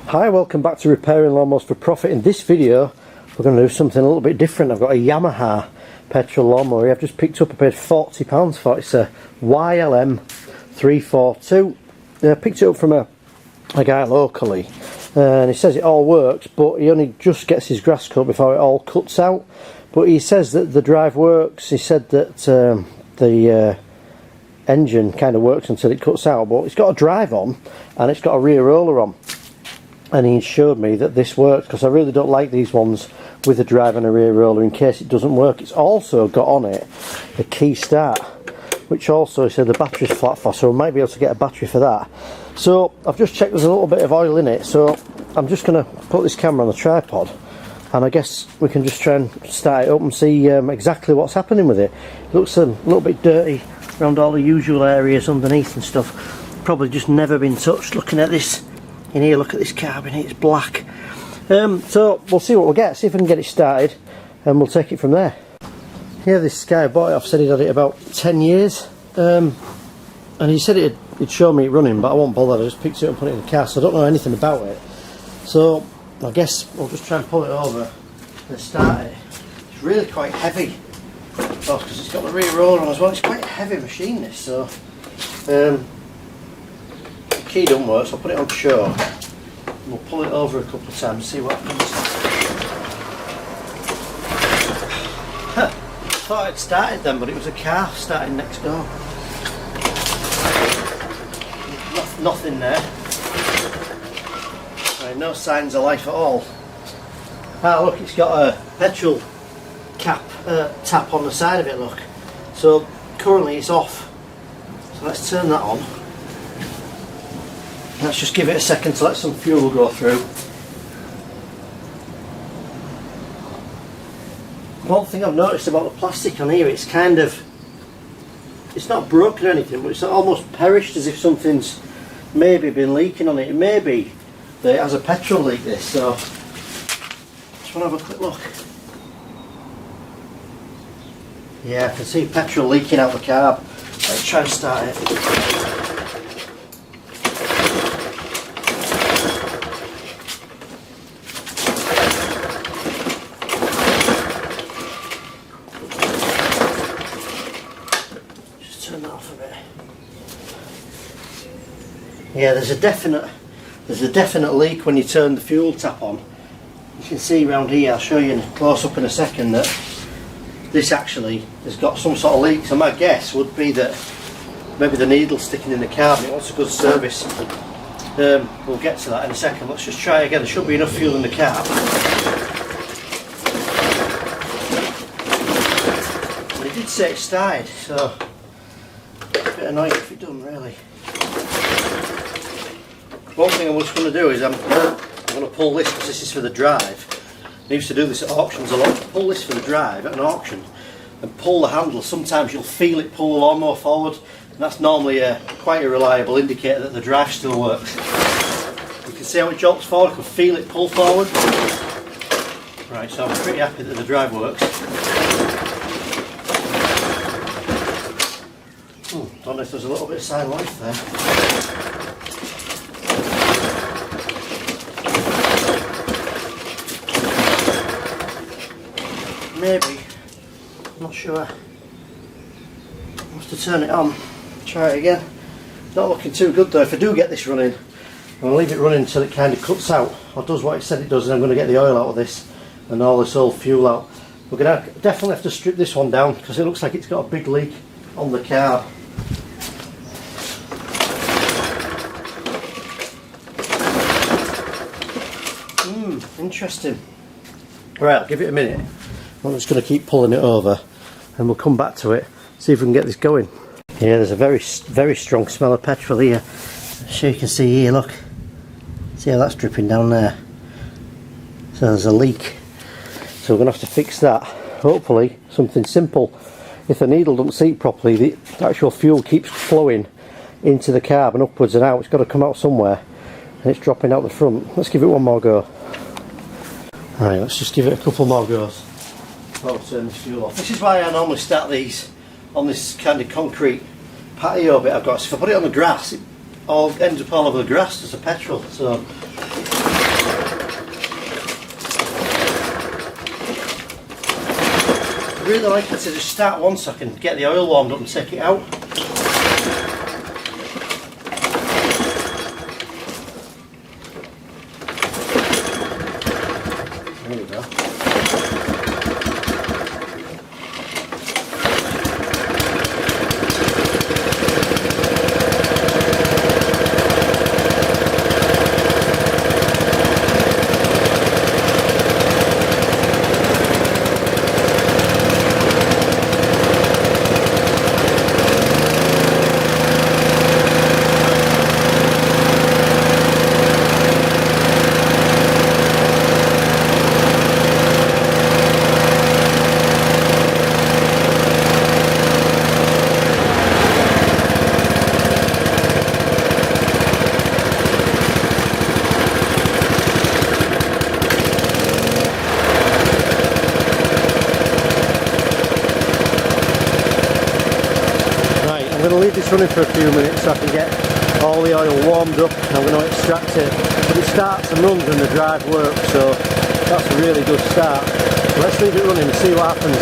Hi, welcome back to Repairing Lawnmowers for Profit. In this video we're going to do something a little bit different. I've got a Yamaha petrol lawnmower I've just picked up. I paid £40 for it. It's a YLM 342. I picked it up from a guy locally, and he says it all works, but he only just gets his grass cut before it all cuts out. But he says that the drive works. He said that the engine kind of works until it cuts out, but it's got a drive on and it's got a rear roller on, and he showed me that this works, because I really don't like these ones with a drive and a rear roller in case it doesn't work. It's also got on it a key start, which also he said the battery's flat for, so we might be able to get a battery for that. So I've just checked there's a little bit of oil in it, so I'm just going to put this camera on the tripod and I guess we can just try and start it up and see exactly what's happening with it. It looks a little bit dirty around all the usual areas underneath and stuff. Probably just never been touched. Looking at this in here, look at this carb in here, it's black. So we'll see what we'll get, see if we can get it started, and we'll take it from there. Yeah, this guy I bought it off said he'd had it about 10 years, and he said he'd show me it running, but I won't bother. I just picked it up and put it in the car, so I don't know anything about it. So I guess we'll just try and pull it over and start it. It's really quite heavy, because it's got the rear roller on as well. It's quite a heavy machine, this, so the key don't work, so I'll put it on show. We'll pull it over a couple of times and see what happens. I thought it started then, but it was a car starting next door. Nothing there. Right, no signs of life at all. Ah, look, it's got a petrol cap tap on the side of it, look. So currently it's off. So let's turn that on. Let's just give it a second to let some fuel go through. One thing I've noticed about the plastic on here, it's kind of, it's not broken or anything, but it's almost perished, as if something's maybe been leaking on it. It may be that it has a petrol leak, this, so just want to have a quick look. Yeah, I can see petrol leaking out the carb. Let's try and start it. Turn that off a bit. Yeah, there's a definite leak when you turn the fuel tap on. You can see around here, I'll show you in close up in a second, that this actually has got some sort of leak. So my guess would be that maybe the needle's sticking in the carb and it wants a good service. We'll get to that in a second. Let's just try again. There should be enough fuel in the carb. And it did say it started, so a bit annoying if it doesn't really. One thing I'm just going to do is I'm going to pull this, because this is for the drive. I used to do this at auctions a lot. Pull this for the drive at an auction and pull the handle. Sometimes you'll feel it pull the lawnmower forward, and that's normally quite a reliable indicator that the drive still works. You can see how it jolts forward, you can feel it pull forward. Right, so I'm pretty happy that the drive works. Don't know if there's a little bit of sign of life there. Maybe, I'm not sure. I have to turn it on, try it again. Not looking too good though. If I do get this running, I'll leave it running until it kind of cuts out, or does what it said it does, and I'm going to get the oil out of this and all this old fuel out. We're going to definitely have to strip this one down, because it looks like it's got a big leak on the carb. Interesting. Right, I'll give it a minute. I'm just going to keep pulling it over and we'll come back to it, see if we can get this going. Yeah, there's a very strong smell of petrol here. So you can see here, look. See how that's dripping down there? So there's a leak. So we're going to have to fix that. Hopefully something simple. If the needle doesn't seat properly, the actual fuel keeps flowing into the carb and upwards and out. It's got to come out somewhere, and it's dropping out the front. Let's give it one more go. Alright, let's just give it a couple more goes before I turn this fuel off. This is why I normally start these on this kind of concrete patio bit I've got. So if I put it on the grass, it all ends up all over the grass as a petrol. So really like it to just start one so I can get the oil warmed up and take it out. There we go. I'm going to leave this running for a few minutes so I can get all the oil warmed up, and I'm going to extract it. But it starts and runs when the drive works, so that's a really good start. So let's leave it running and see what happens.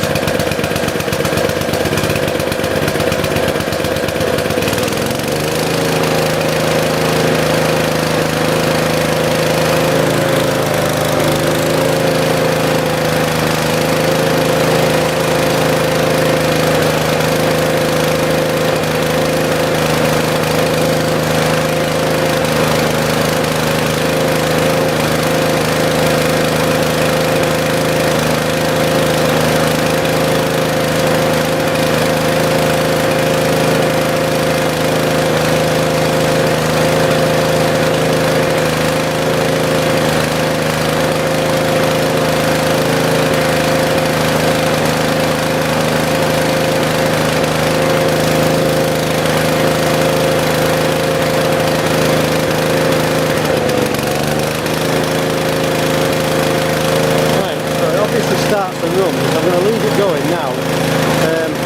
Starts and runs. I'm going to leave it going now,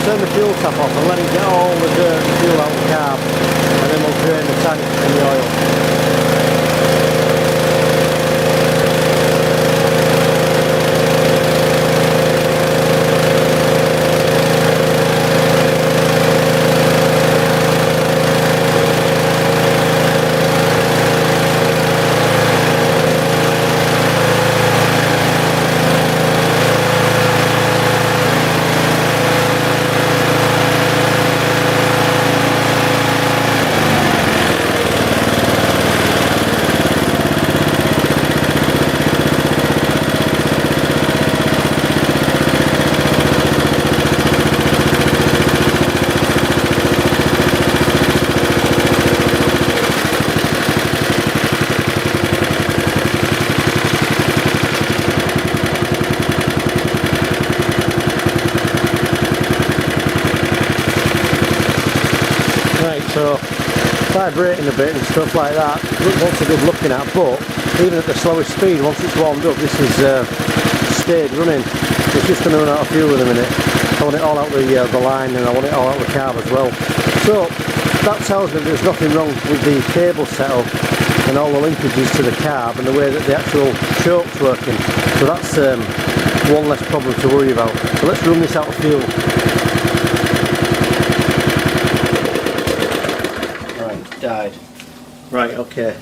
turn the fuel tap off and let it get all the dirt and fuel out of the carb, and then we'll drain the tank and the oil. So vibrating a bit and stuff like that, looks a good looking at, but even at the slowest speed, once it's warmed up, this is stayed running. It's just going to run out of fuel in a minute. I want it all out the line, and I want it all out the carb as well. So that tells me there's nothing wrong with the cable setup and all the linkages to the carb and the way that the actual choke's working. So that's one less problem to worry about. So let's run this out of fuel. Died. Right, okay.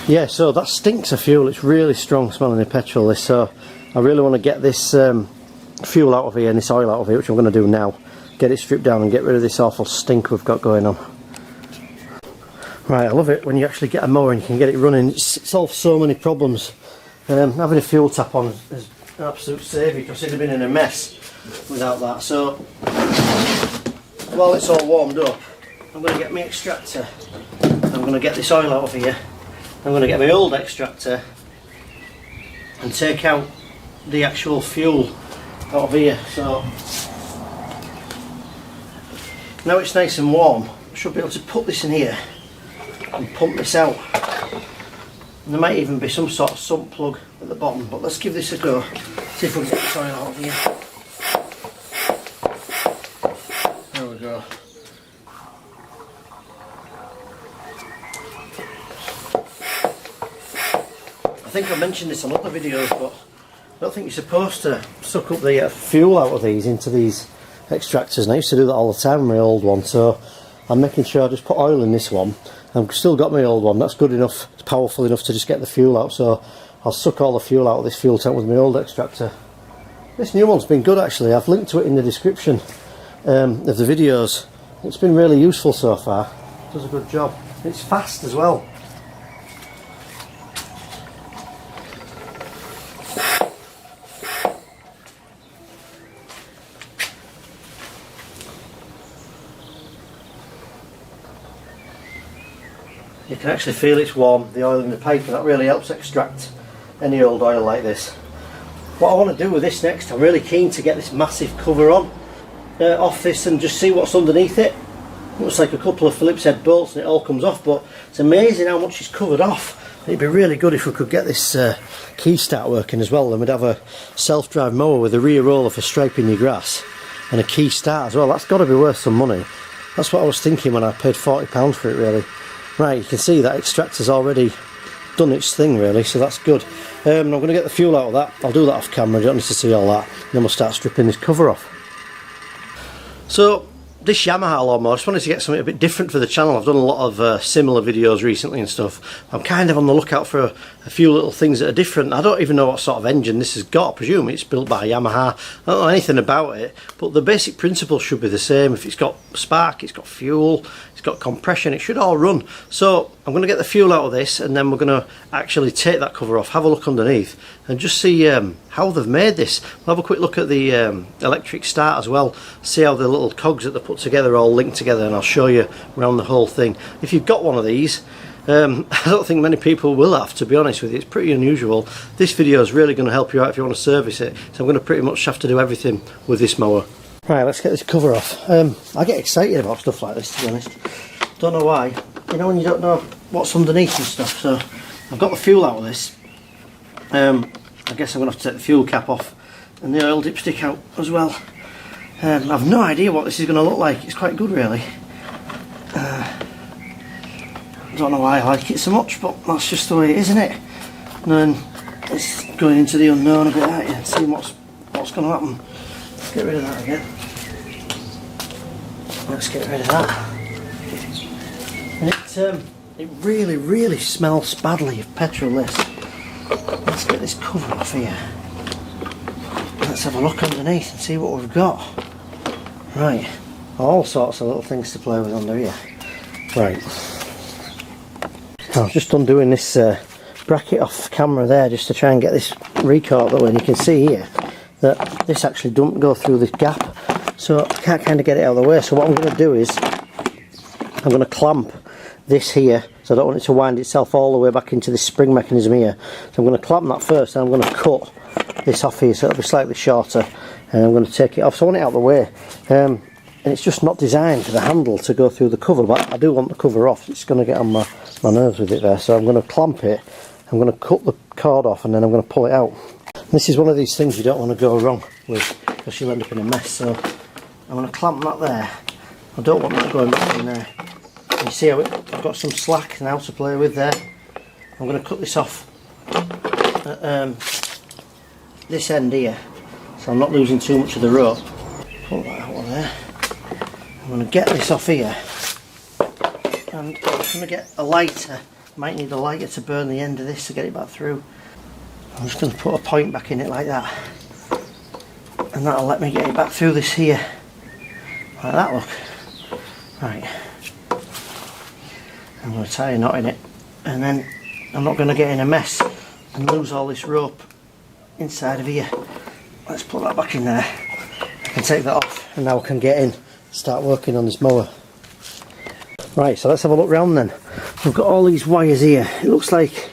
Yeah, so that stinks of fuel. It's really strong smelling of petrol, this. So I really want to get this fuel out of here and this oil out of here, which I'm going to do now. Get it stripped down and get rid of this awful stink we've got going on. Right, I love it when you actually get a mower and you can get it running. It solves so many problems. Having a fuel tap on is an absolute saviour, because it'd have been in a mess without that. So while it's all warmed up, I'm going to get my extractor, I'm going to get this oil out of here, I'm going to get my old extractor and take out the actual fuel out of here. So now it's nice and warm, I should be able to put this in here and pump this out. And there might even be some sort of sump plug at the bottom, but let's give this a go, see if we can get this oil out of here. There we go. I think I mentioned this on other videos, but don't think you're supposed to suck up the fuel out of these into these extractors, and I used to do that all the time with my old one, so I'm making sure I just put oil in this one. I've still got my old one, that's good enough, it's powerful enough to just get the fuel out, so I'll suck all the fuel out of this fuel tank with my old extractor. This new one's been good actually, I've linked to it in the description of the videos. It's been really useful so far, it does a good job. It's fast as well. You can actually feel it's warm, the oil in the pipe, and that really helps extract any old oil like this. What I want to do with this next, I'm really keen to get this massive cover on off this and just see what's underneath it. Looks like a couple of Phillips head bolts and it all comes off, but it's amazing how much is covered off. It'd be really good if we could get this key start working as well, then we'd have a self-drive mower with a rear roller for striping your grass and a key start as well. That's got to be worth some money. That's what I was thinking when I paid £40 for it really. Right, you can see that extractor's already done its thing really, so that's good. I'm going to get the fuel out of that. I'll do that off camera, you don't need to see all that. And then we'll start stripping this cover off. So this Yamaha lawnmower, I just wanted to get something a bit different for the channel. I've done a lot of similar videos recently and stuff. I'm kind of on the lookout for a few little things that are different. I don't even know what sort of engine this has got. I presume it's built by Yamaha. I don't know anything about it, but the basic principles should be the same. If it's got spark, it's got fuel, it's got compression, it should all run. So I'm going to get the fuel out of this, and then we're going to actually take that cover off, have a look underneath, and just see how they've made this. We'll have a quick look at the electric start as well, see how the little cogs that they put together all link together, and I'll show you around the whole thing. If you've got one of these, I don't think many people will have, to be honest with you. It's pretty unusual. This video is really going to help you out if you want to service it, so I'm going to pretty much have to do everything with this mower. Right, let's get this cover off. I get excited about stuff like this, to be honest. Don't know why. You know when you don't know what's underneath and stuff. So I've got the fuel out of this. I guess I'm going to have to take the fuel cap off and the oil dipstick out as well. I've no idea what this is going to look like. It's quite good really. I don't know why I like it so much, but that's just the way it is, isn't it? And then it's going into the unknown a bit, aren't you? And seeing what's going to happen. Let's get rid of that again. Let's get rid of that. And it really smells badly of petrol, this. Let's get this cover off here. Let's have a look underneath and see what we've got. Right, all sorts of little things to play with under here. Right, I was just undoing this bracket off camera there just to try and get this recoil out, and you can see here that this actually doesn't go through this gap, so I can't kind of get it out of the way. So what I'm going to do is I'm going to clamp this here, so I don't want it to wind itself all the way back into this spring mechanism here. So I'm going to clamp that first, and I'm going to cut this off here so it'll be slightly shorter, and I'm going to take it off. So I want it out of the way, and it's just not designed for the handle to go through the cover, but I do want the cover off. It's going to get on my nerves with it there, so I'm going to clamp it, I'm going to cut the cord off, and then I'm going to pull it out. This is one of these things you don't want to go wrong with, because you'll end up in a mess. So I'm going to clamp that there. I don't want that going back in there. You see how I've got some slack now to play with there. I'm going to cut this off at this end here, so I'm not losing too much of the rope. Pull that out of there. I'm going to get this off here, and I'm going to get a lighter. Might need a lighter to burn the end of this to get it back through. I'm just going to put a point back in it like that, and that'll let me get it back through this here, like that, look. Right, I'm going to tie a knot in it, and then I'm not going to get in a mess and lose all this rope inside of here. Let's put that back in there. I can take that off, and now I can get in, start working on this mower. Right, so let's have a look round then. We've got all these wires here. It looks like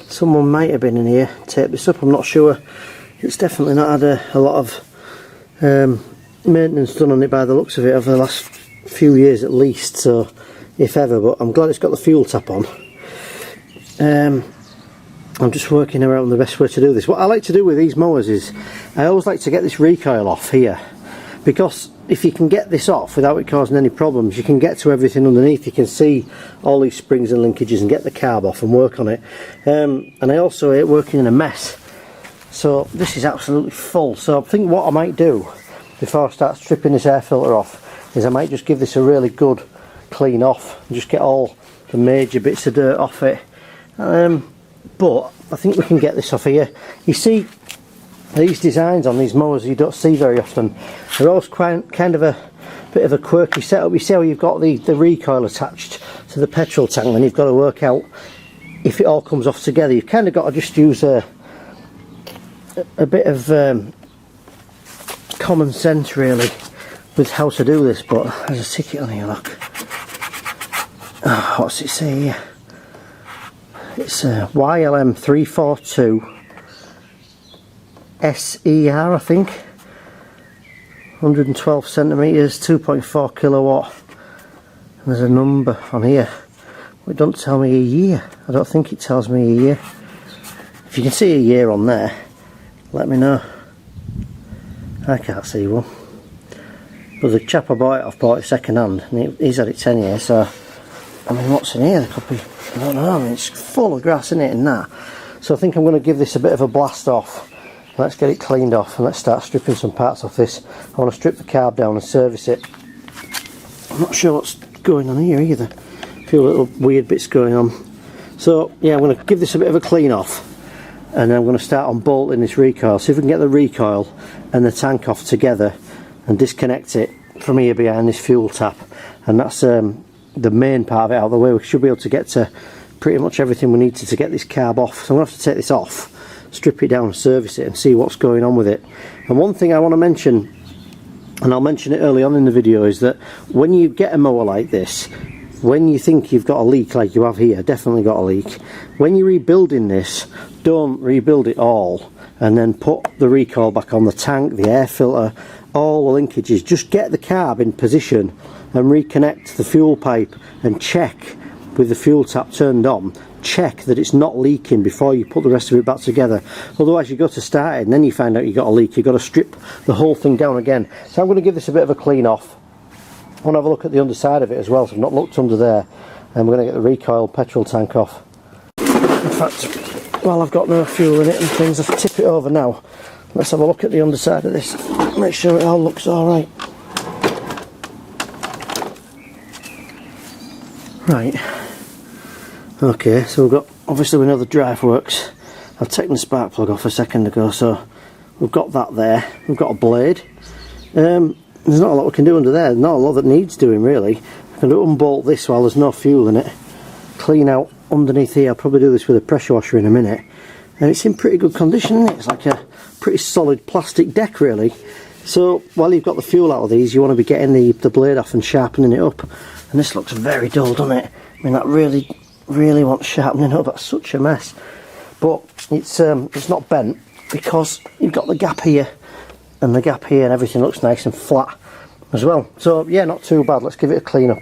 someone might have been in here, taped this up, I'm not sure. It's definitely not had a lot of maintenance done on it by the looks of it over the last few years at least, so if ever, but I'm glad it's got the fuel tap on. I'm just working around the best way to do this. What I like to do with these mowers is I always like to get this recoil off here, because if you can get this off without it causing any problems, you can get to everything underneath. You can see all these springs and linkages and get the carb off and work on it. And I also hate working in a mess. So this is absolutely full. So I think what I might do before I start stripping this air filter off is I might just give this a really good clean off and just get all the major bits of dirt off it. But I think we can get this off here. You see these designs on these mowers you don't see very often. They're always kind of a bit of a quirky setup. You see how you've got the recoil attached to the petrol tank, and you've got to work out if it all comes off together. You've kind of got to just use a bit of common sense really with how to do this. But there's a ticket on here, look. Oh, what's it say here? It's a YLM 342 SER, I think. 112 centimetres, 2.4 kilowatt. And there's a number on here. It don't tell me a year. I don't think it tells me a year. If you can see a year on there, let me know. I can't see one. But the chap I bought it off bought it second hand, and he's had it 10 years, so I mean, what's in here? There could be, I don't know, I mean, it's full of grass in it and that. So I think I'm going to give this a bit of a blast off. Let's get it cleaned off and let's start stripping some parts off this. I want to strip the carb down and service it. I'm not sure what's going on here either. A few little weird bits going on. So yeah, I'm going to give this a bit of a clean off, and then I'm going to start unbolting this recoil. See if we can get the recoil and the tank off together and disconnect it from here behind this fuel tap. And that's the main part of it out of the way. We should be able to get to pretty much everything we need to get this carb off. So I'm going to have to take this off, strip it down, service it, and see what's going on with it. And one thing I want to mention, and I'll mention it early on in the video, is that when you get a mower like this, when you think you've got a leak like you have here, definitely got a leak, when you're rebuilding this, don't rebuild it all and then put the recoil back on the tank, the air filter, all the linkages. Just get the carb in position and reconnect the fuel pipe and check with the fuel tap turned on, check that it's not leaking before you put the rest of it back together. Otherwise you go to start it and then you find out you've got a leak. You've got to strip the whole thing down again. So I'm going to give this a bit of a clean off. I want to have a look at the underside of it as well, so I've not looked under there. And we're going to get the recoil petrol tank off. In fact, while I've got no fuel in it and things, I'll tip it over now. Let's have a look at the underside of this, make sure it all looks alright. Right, okay, so we've got, obviously we know the drive works. I've taken the spark plug off a second ago, so we've got that there. We've got a blade. There's not a lot we can do under there, not a lot that needs doing really. I can unbolt this while there's no fuel in it, clean out underneath here. I'll probably do this with a pressure washer in a minute. And it's in pretty good condition, isn't it? It's like a pretty solid plastic deck really. So while you've got the fuel out of these, you want to be getting the blade off and sharpening it up. And this looks very dull, doesn't it? I mean, that really wants sharpening up. That's such a mess. But it's not bent because you've got the gap here and the gap here, and everything looks nice and flat as well. So yeah, not too bad. Let's give it a clean up.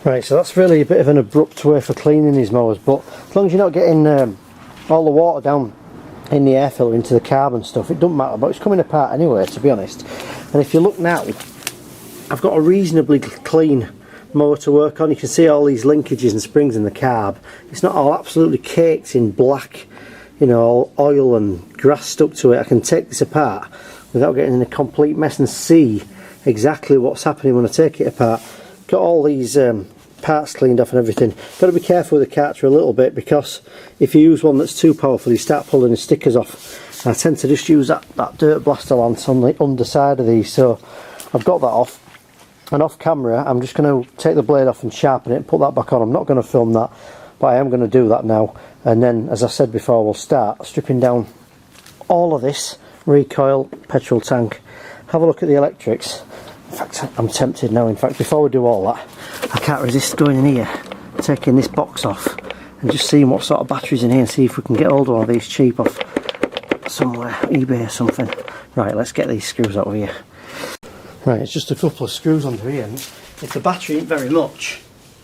Right, so that's really a bit of an abrupt way for cleaning these mowers, but as long as you're not getting all the water down in the air filter into the carb and stuff, it doesn't matter, but it's coming apart anyway, to be honest. And if you look now, I've got a reasonably clean mower to work on. You can see all these linkages and springs in the carb. It's not all absolutely caked in black, you know, oil and grass stuck to it. I can take this apart without getting in a complete mess and see exactly what's happening when I take it apart. Got all these parts cleaned off and everything. Got to be careful with the Karcher a little bit, because if you use one that's too powerful, you start pulling the stickers off. And I tend to just use that dirt blaster lance on the underside of these, so I've got that off. And off camera, I'm just going to take the blade off and sharpen it and put that back on. I'm not going to film that, but I am going to do that now. And then, as I said before, we'll start stripping down all of this recoil, petrol tank. Have a look at the electrics. In fact, I'm tempted now. In fact, before we do all that, I can't resist going in here, taking this box off and just seeing what sort of batteries in here, and see if we can get hold of one of these cheap off somewhere, eBay or something. Right, let's get these screws out of here. Right, it's just a couple of screws under here, and if the battery ain't very much,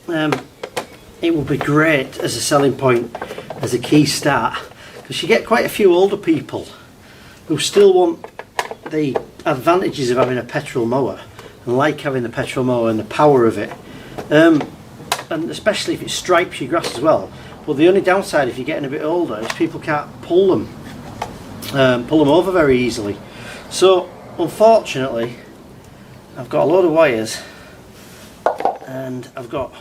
it would be great as a selling point, as a key start, because you get quite a few older people who still want the advantages of having a petrol mower, and like having the petrol mower and the power of it, and especially if it stripes your grass as well. But the only downside, if you're getting a bit older, is people can't pull them over very easily. So unfortunately, I've got a load of wires, and I've got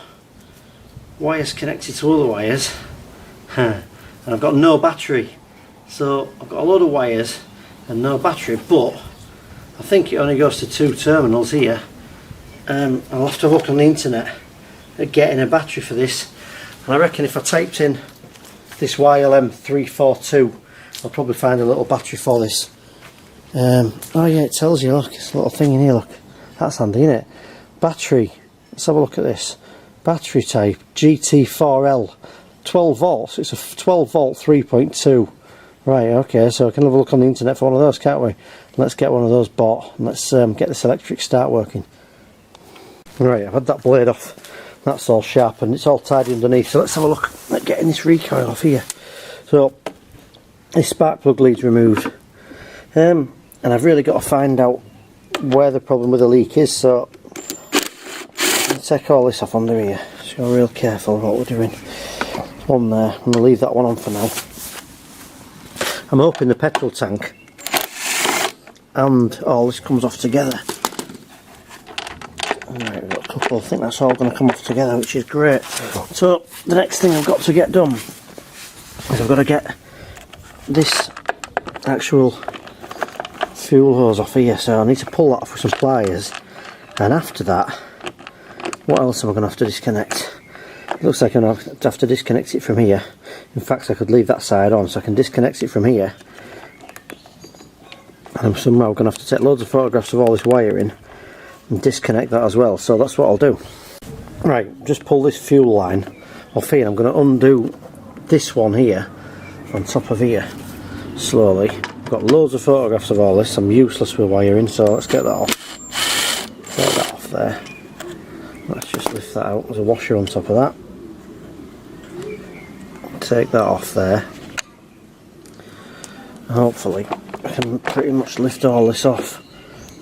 wires connected to other wires, and I've got no battery. So I've got a load of wires and no battery, but I think it only goes to 2 terminals here. I'll have to look on the internet at getting a battery for this, and I reckon if I typed in this YLM 342, I'll probably find a little battery for this. Oh yeah, it tells you, look, it's a little thing in here, look. That's handy, isn't it? Battery, let's have a look at this. Battery type GT4L, 12 volts, it's a 12 volt 3.2. Right, okay, so I can have a look on the internet for one of those, can't we? Let's get one of those bought, and let's get this electric start working. Right, I've had that blade off, that's all sharp and it's all tidy underneath, so let's have a look at getting this recoil off here. So, this spark plug lead's removed, and I've really got to find out where the problem with the leak is, so let's take all this off under here. Just go real careful what we're doing. There's one there, I'm going to leave that one on for now. I'm hoping the petrol tank and all this comes off together. Alright, we've got a couple, I think that's all going to come off together, which is great. So the next thing I've got to get done is I've got to get this actual fuel hose off here, so I need to pull that off with some pliers, and after that, what else am I going to have to disconnect? It looks like I'm going to have to disconnect it from here. In fact, I could leave that side on, so I can disconnect it from here, and I'm somehow going to have to take loads of photographs of all this wiring and disconnect that as well, so that's what I'll do. Right, just pull this fuel line off here. I'm going to undo this one here on top of here slowly. I've got loads of photographs of all this. I'm useless with wiring, so let's get that off. Get that off there. Let's just lift that out. There's a washer on top of that. Take that off there. Hopefully I can pretty much lift all this off.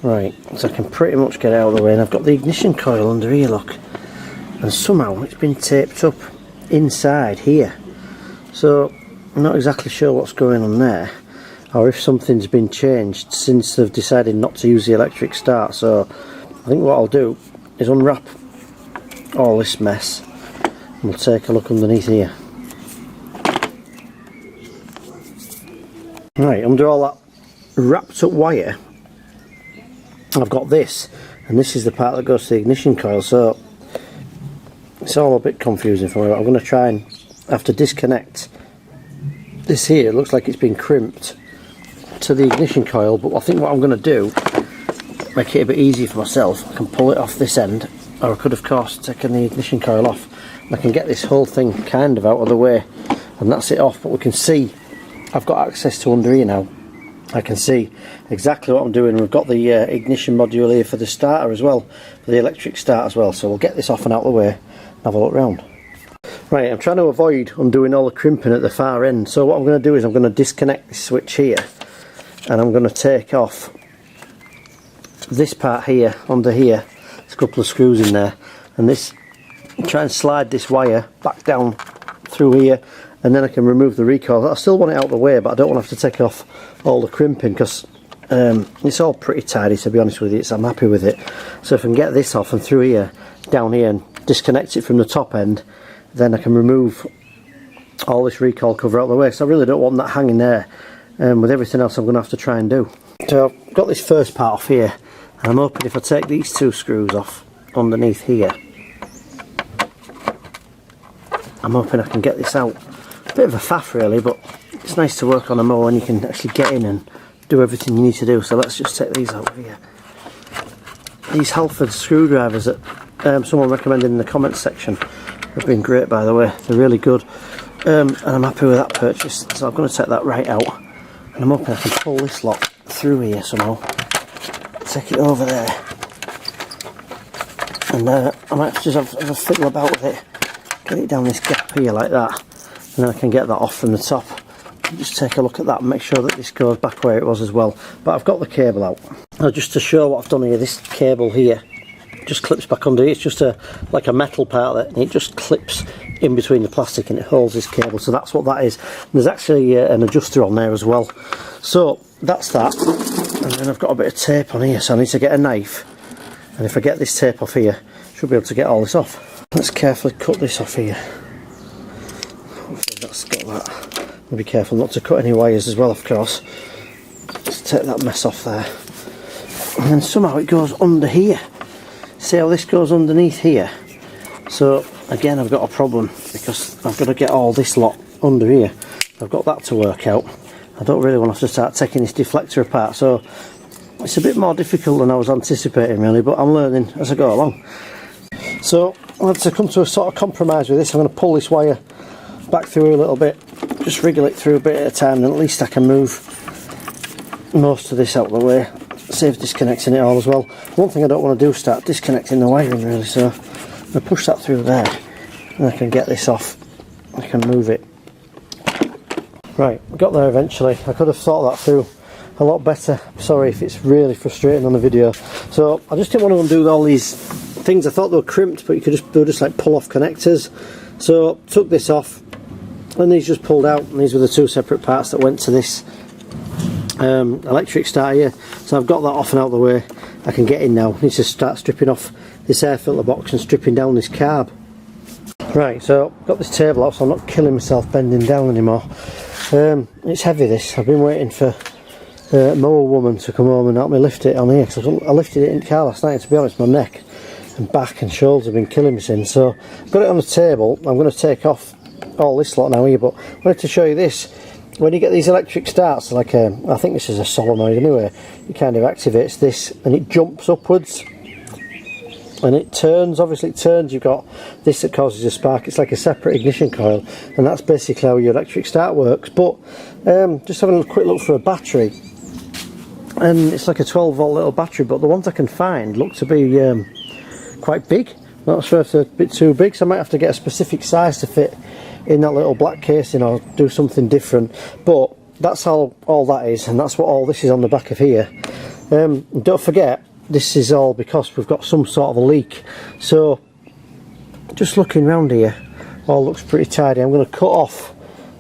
Right, so I can pretty much get it out of the way, and I've got the ignition coil under here, look, and somehow it's been taped up inside here, so I'm not exactly sure what's going on there, or if something's been changed since they've decided not to use the electric start. So I think what I'll do is unwrap all this mess and we'll take a look underneath here. Right, under all that wrapped up wire I've got this, and this is the part that goes to the ignition coil, so it's all a bit confusing for me. I'm going to try and have to disconnect this here. It looks like it's been crimped to the ignition coil, but I think what I'm going to do, make it a bit easier for myself, I can pull it off this end, or I could of course taken the ignition coil off and I can get this whole thing kind of out of the way, and that's it off. But we can see I've got access to under here now. I can see exactly what I'm doing. We've got the ignition module here for the starter as well, for the electric start as well, so we'll get this off and out of the way and have a look round. Right, I'm trying to avoid undoing all the crimping at the far end, so what I'm going to do is I'm going to disconnect this switch here and I'm going to take off this part here, under here. There's a couple of screws in there, and this, try and slide this wire back down through here, and then I can remove the recoil. I still want it out of the way, but I don't want to have to take off all the crimping, because it's all pretty tidy, to be honest with you. So I'm happy with it. So if I can get this off and through here, down here, and disconnect it from the top end, then I can remove all this recoil cover out of the way. So I really don't want that hanging there with everything else I'm going to have to try and do. So I've got this first part off here, and I'm hoping if I take these two screws off underneath here, I'm hoping I can get this out. A bit of a faff really, but it's nice to work on a mower and you can actually get in and do everything you need to do. So let's just take these out of here. These Halford screwdrivers that someone recommended in the comments section have been great, by the way. They're really good, and I'm happy with that purchase. So I'm going to take that right out, and I'm hoping I can pull this lot through here somehow. Take it over there, and I might just have a fiddle about with it. Get it down this gap here like that, and then I can get that off from the top. Just take a look at that and make sure that this goes back where it was as well. But I've got the cable out. Now, just to show what I've done here, this cable here just clips back under here. It's just like a metal part of it, and it just clips in between the plastic and it holds this cable. So that's what that is. And there's actually an adjuster on there as well. So that's that. And then I've got a bit of tape on here, so I need to get a knife. And if I get this tape off here, I should be able to get all this off. Let's carefully cut this off here. Hopefully that's got that. I'll be careful not to cut any wires as well, of course. Let's take that mess off there. And then somehow it goes under here. See how this goes underneath here? So again, I've got a problem because I've got to get all this lot under here. I've got that to work out. I don't really want to have to start taking this deflector apart, so it's a bit more difficult than I was anticipating really, but I'm learning as I go along. So I had to come to a sort of compromise with this. I'm going to pull this wire back through a little bit, just wriggle it through a bit at a time, and at least I can move most of this out of the way. Save disconnecting it all as well. One thing I don't want to do is start disconnecting the wiring really, so I'm going to push that through there, and I can get this off. I can move it. Right, got there eventually. I could have thought that through a lot better. Sorry if it's really frustrating on the video. So I just didn't want to undo all these things. I thought they were crimped, but they were just like pull off connectors. So took this off, and these just pulled out, and these were the two separate parts that went to this electric starter here. So I've got that off and out of the way. I can get in now. I need to start stripping off this air filter box and stripping down this carb. Right, so I've got this table out so I'm not killing myself bending down anymore. It's heavy this. I've been waiting for a mower woman to come home and help me lift it on here, because I lifted it in the car last night, and to be honest my neck and back and shoulders have been killing me since. So I've got it on the table. I'm going to take off all this lot now here, but I wanted to show you this. When you get these electric starts, like I think this is a solenoid anyway, it kind of activates this and it jumps upwards and it turns. Obviously it turns. You've got this that causes a spark. It's like a separate ignition coil, and that's basically how your electric start works. But just having a quick look for a battery, and it's like a 12 volt little battery, but the ones I can find look to be quite big. Not sure if they're a bit too big, so I might have to get a specific size to fit in that little black casing or do something different. But that's all that is, and that's what all this is on the back of here. Don't forget, this is all because we've got some sort of a leak. So just looking around here, all looks pretty tidy. I'm going to cut off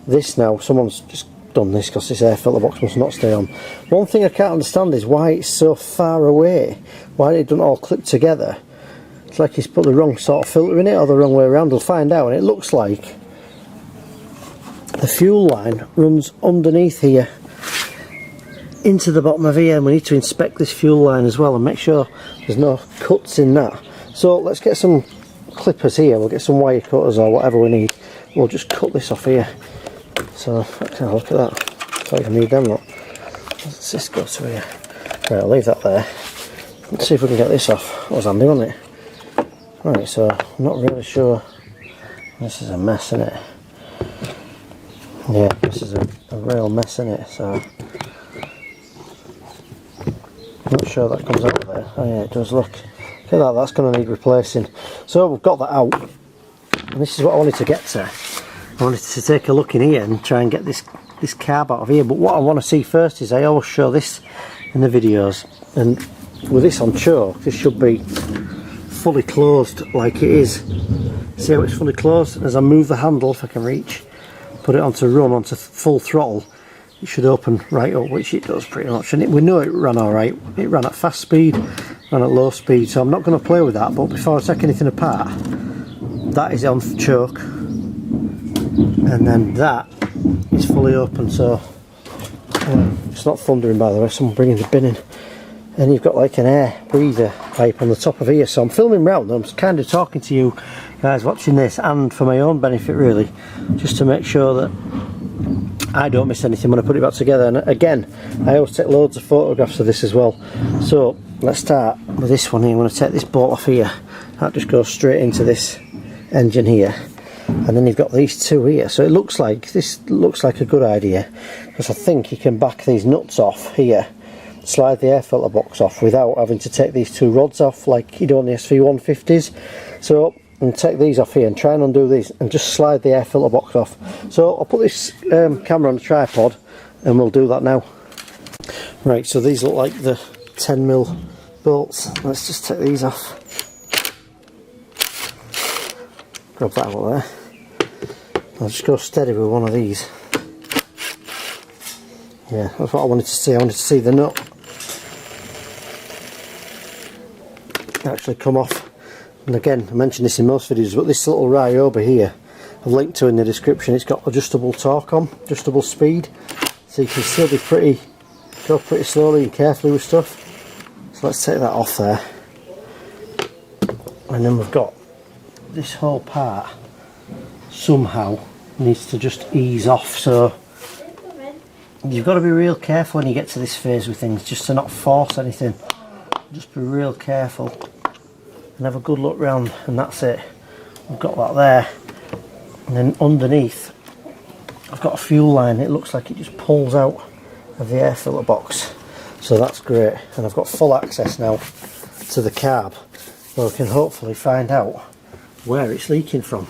this now. Someone's just done this because this air filter box must not stay on. One thing I can't understand is why it's so far away, why it doesn't all clip together. it's like he's put the wrong sort of filter in it or the wrong way around. We'll find out. And it looks like the fuel line runs underneath here into the bottom of here, and we need to inspect this fuel line as well and make sure there's no cuts in that. So let's get some clippers here. We'll get some wire cutters or whatever we need. We'll just cut this off here. So look at that. It's like I need them. Look. Let's just go to here. Right, I'll leave that there. Let's see if we can get this off. That was handy, wasn't it? Right, so I'm not really sure. This is a mess, isn't it? Yeah, this is a real mess, isn't it? So I'm not sure that comes out of there. Oh yeah, it does. Look at that, that's going to need replacing. So we've got that out, and this is what I wanted to get to. I wanted to take a look in here and try and get this carb out of here. But what I want to see first is, I always show this in the videos, and with this on choke, this should be fully closed like it is. See how it's fully closed? And as I move the handle, if I can reach, put it onto run, onto full throttle, it should open right up, which it does pretty much. And we know it ran alright. It ran at fast speed, ran at low speed, so I'm not going to play with that. But before I take anything apart, that is on choke, and then that is fully open. So it's not thundering, by the way, someone bringing the bin in. And you've got like an air breather pipe on the top of here. So I'm filming round, I'm kind of talking to you guys watching this, and for my own benefit really, just to make sure that I don't miss anything when I put it back together. And again, I always take loads of photographs of this as well. So let's start with this one here. I'm going to take this bolt off here. That just goes straight into this engine here. And then you've got these two here. So it looks like, this looks like a good idea, because I think you can back these nuts off here, slide the air filter box off without having to take these two rods off like you do on the SV150s. So and take these off here and try and undo these and just slide the air filter box off. So I'll put this camera on a tripod and we'll do that now. Right, so these look like the 10mm bolts. Let's just take these off. Grab that out there. I'll just go steady with one of these. Yeah, that's what I wanted to see. I wanted to see the nut actually come off. And again, I mentioned this in most videos, but this little Ryobi here, I've linked to in the description. It's got adjustable torque on, adjustable speed, so you can still be go pretty slowly and carefully with stuff. So let's take that off there. And then we've got this whole part somehow needs to just ease off. So you've got to be real careful when you get to this phase with things, just to not force anything. Just be real careful and have a good look round, and that's it. We've got that there, and then underneath I've got a fuel line. It looks like it just pulls out of the air filter box, so that's great. And I've got full access now to the carb, where we can hopefully find out where it's leaking from.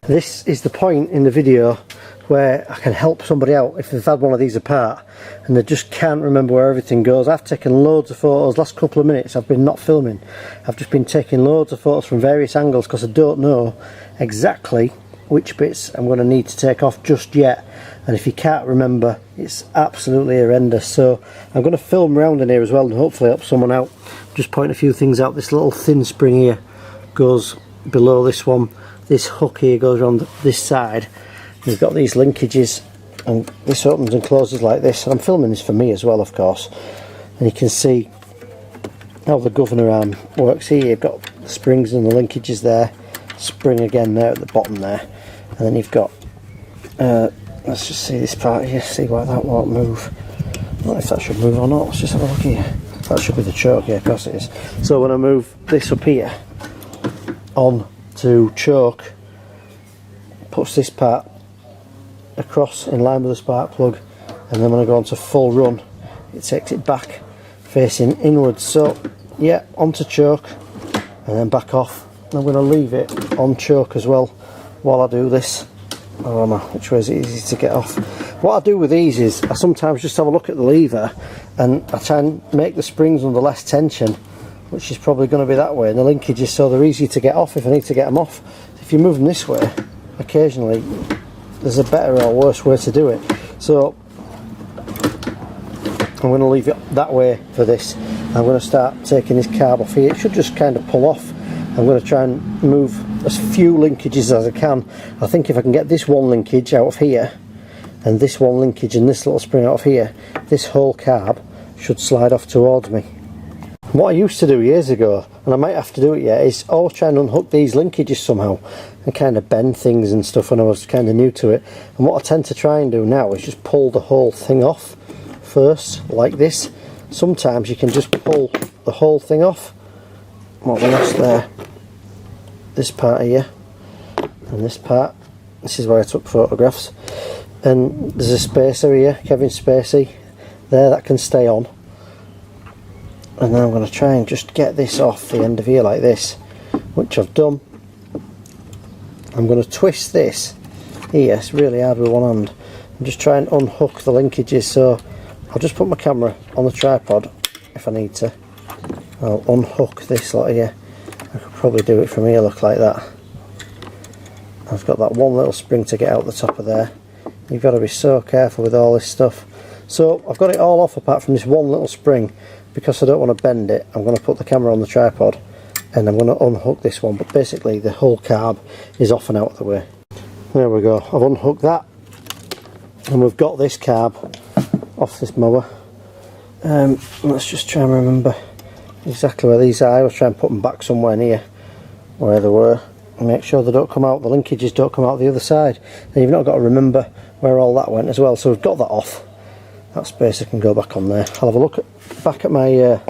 This is the point in the video where I can help somebody out if they've had one of these apart and they just can't remember where everything goes. I've taken loads of photos. Last couple of minutes I've been not filming. I've just been taking loads of photos from various angles because I don't know exactly which bits I'm going to need to take off just yet. And if you can't remember, it's absolutely horrendous. So I'm going to film around in here as well and hopefully help someone out. Just point a few things out. This little thin spring here goes below this one. This hook here goes around this side. We've got these linkages, and this opens and closes like this. And I'm filming this for me as well, of course. And you can see how the governor arm works here. You've got the springs and the linkages there, spring again there at the bottom there, and then you've got let's just see this part here, see why that won't move. I don't know if that should move or not. Let's just have a look here. That should be the choke, yeah, of course it is. So when I move this up here on to choke, puts this part across in line with the spark plug, and then when I go on to full run, it takes it back facing inwards. So yeah, onto choke and then back off. I'm going to leave it on choke as well while I do this. I don't know which way is easy to get off. What I do with these is I sometimes just have a look at the lever and I try and make the springs under less tension, which is probably going to be that way, and the linkages so they're easy to get off if I need to get them off. If you move them this way, occasionally there's a better or worse way to do it. So I'm going to leave it that way for this. I'm going to start taking this carb off here. It should just kind of pull off. I'm going to try and move as few linkages as I can. I think if I can get this one linkage out of here and this one linkage and this little spring out of here, this whole carb should slide off towards me. What I used to do years ago, and I might have to do it yet, is always try and unhook these linkages somehow and kind of bend things and stuff when I was kind of new to it. And what I tend to try and do now is just pull the whole thing off first, like this. Sometimes you can just pull the whole thing off. What we lost there, this part here and this part. This is where I took photographs. And there's a spacer here, Kevin Spacey there, that can stay on. And then I'm going to try and just get this off the end of here like this, which I've done. I'm going to twist this here, it's really hard with one hand, and just try and unhook the linkages. So I'll just put my camera on the tripod if I need to. I'll unhook this lot here. I could probably do it from here, look like that. I've got that one little spring to get out the top of there. You've got to be so careful with all this stuff. So I've got it all off apart from this one little spring. Because I don't want to bend it, I'm going to put the camera on the tripod and I'm going to unhook this one, but basically the whole carb is off and out of the way. There we go, I've unhooked that and we've got this carb off this mower. Let's just try and remember exactly where these are. I was trying to put them back somewhere near where they were and make sure they don't come out, the linkages don't come out the other side. And you've not got to remember where all that went as well, so we've got that off. That spacer can go back on there. I'll have a look back at my